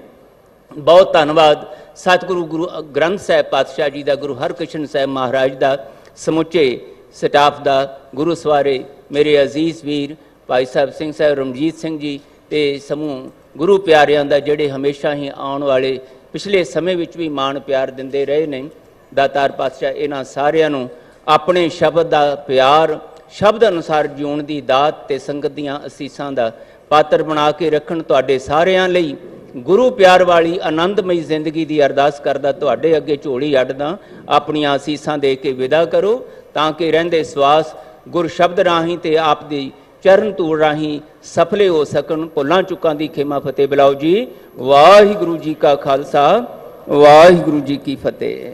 ਬਹੁਤ ਧੰਨਵਾਦ ਸਤਿਗੁਰੂ ਗੁਰੂ ਗ੍ਰੰਥ ਸਾਹਿਬ ਪਾਤਸ਼ਾਹ ਜੀ ਦਾ, ਗੁਰੂ ਹਰਕ੍ਰਿਸ਼ਨ ਸਾਹਿਬ ਮਹਾਰਾਜ ਦਾ, ਸਮੁੱਚੇ ਸਟਾਫ ਦਾ, ਗੁਰੂ ਸਵਾਰੇ ਮੇਰੇ ਅਜ਼ੀਜ਼ ਵੀਰ ਭਾਈ ਸਾਹਿਬ ਸਿੰਘ ਸਾਹਿਬ ਰਣਜੀਤ ਸਿੰਘ ਜੀ ਤੇ ਸਮੂਹ ਗੁਰੂ ਪਿਆਰਿਆਂ ਦਾ ਜਿਹੜੇ ਹਮੇਸ਼ਾ ਹੀ ਆਉਣ ਵਾਲੇ ਪਿਛਲੇ ਸਮੇਂ ਵਿੱਚ ਵੀ ਮਾਣ ਪਿਆਰ ਦਿੰਦੇ ਰਹੇ ਨੇ। ਦਾਤਾਰ ਪਾਤਸ਼ਾਹ ਇਹਨਾਂ ਸਾਰਿਆਂ ਨੂੰ ਆਪਣੇ ਸ਼ਬਦ ਦਾ ਪਿਆਰ, ਸ਼ਬਦ ਅਨੁਸਾਰ ਜਿਉਣ ਦੀ ਦਾਤ ਤੇ ਸੰਗਤ ਦੀਆਂ ਅਸੀਸਾਂ ਦਾ ਪਾਤਰ ਬਣਾ ਕੇ ਰੱਖਣ। ਤੁਹਾਡੇ ਸਾਰਿਆਂ ਲਈ ਗੁਰੂ ਪਿਆਰ ਵਾਲੀ ਆਨੰਦਮਈ ਜ਼ਿੰਦਗੀ ਦੀ ਅਰਦਾਸ ਕਰਦਾ ਤੁਹਾਡੇ ਅੱਗੇ ਝੋਲੀ ਅੱਡਦਾ ਆਪਣੀਆਂ ਅਸੀਸਾਂ ਦੇ ਕੇ ਵਿਦਾ ਕਰੋ, ਤਾਂ ਕਿ ਰਹਿੰਦੇ ਸਵਾਸ ਗੁਰ ਸ਼ਬਦ ਰਾਹੀਂ ਤੇ ਆਪ ਦੀ ਚਰਨ ਧੂੜ ਰਾਹੀਂ ਸਫਲੇ ਹੋ ਸਕਣ। ਭੁੱਲਾਂ ਚੁੱਕਾਂ ਦੀ ਖੇਮਾ ਫਤਿਹ ਬੁਲਾਓ ਜੀ। ਵਾਹਿਗੁਰੂ ਜੀ ਕਾ ਖਾਲਸਾ, ਵਾਹਿਗੁਰੂ ਜੀ ਕੀ ਫਤਿਹ।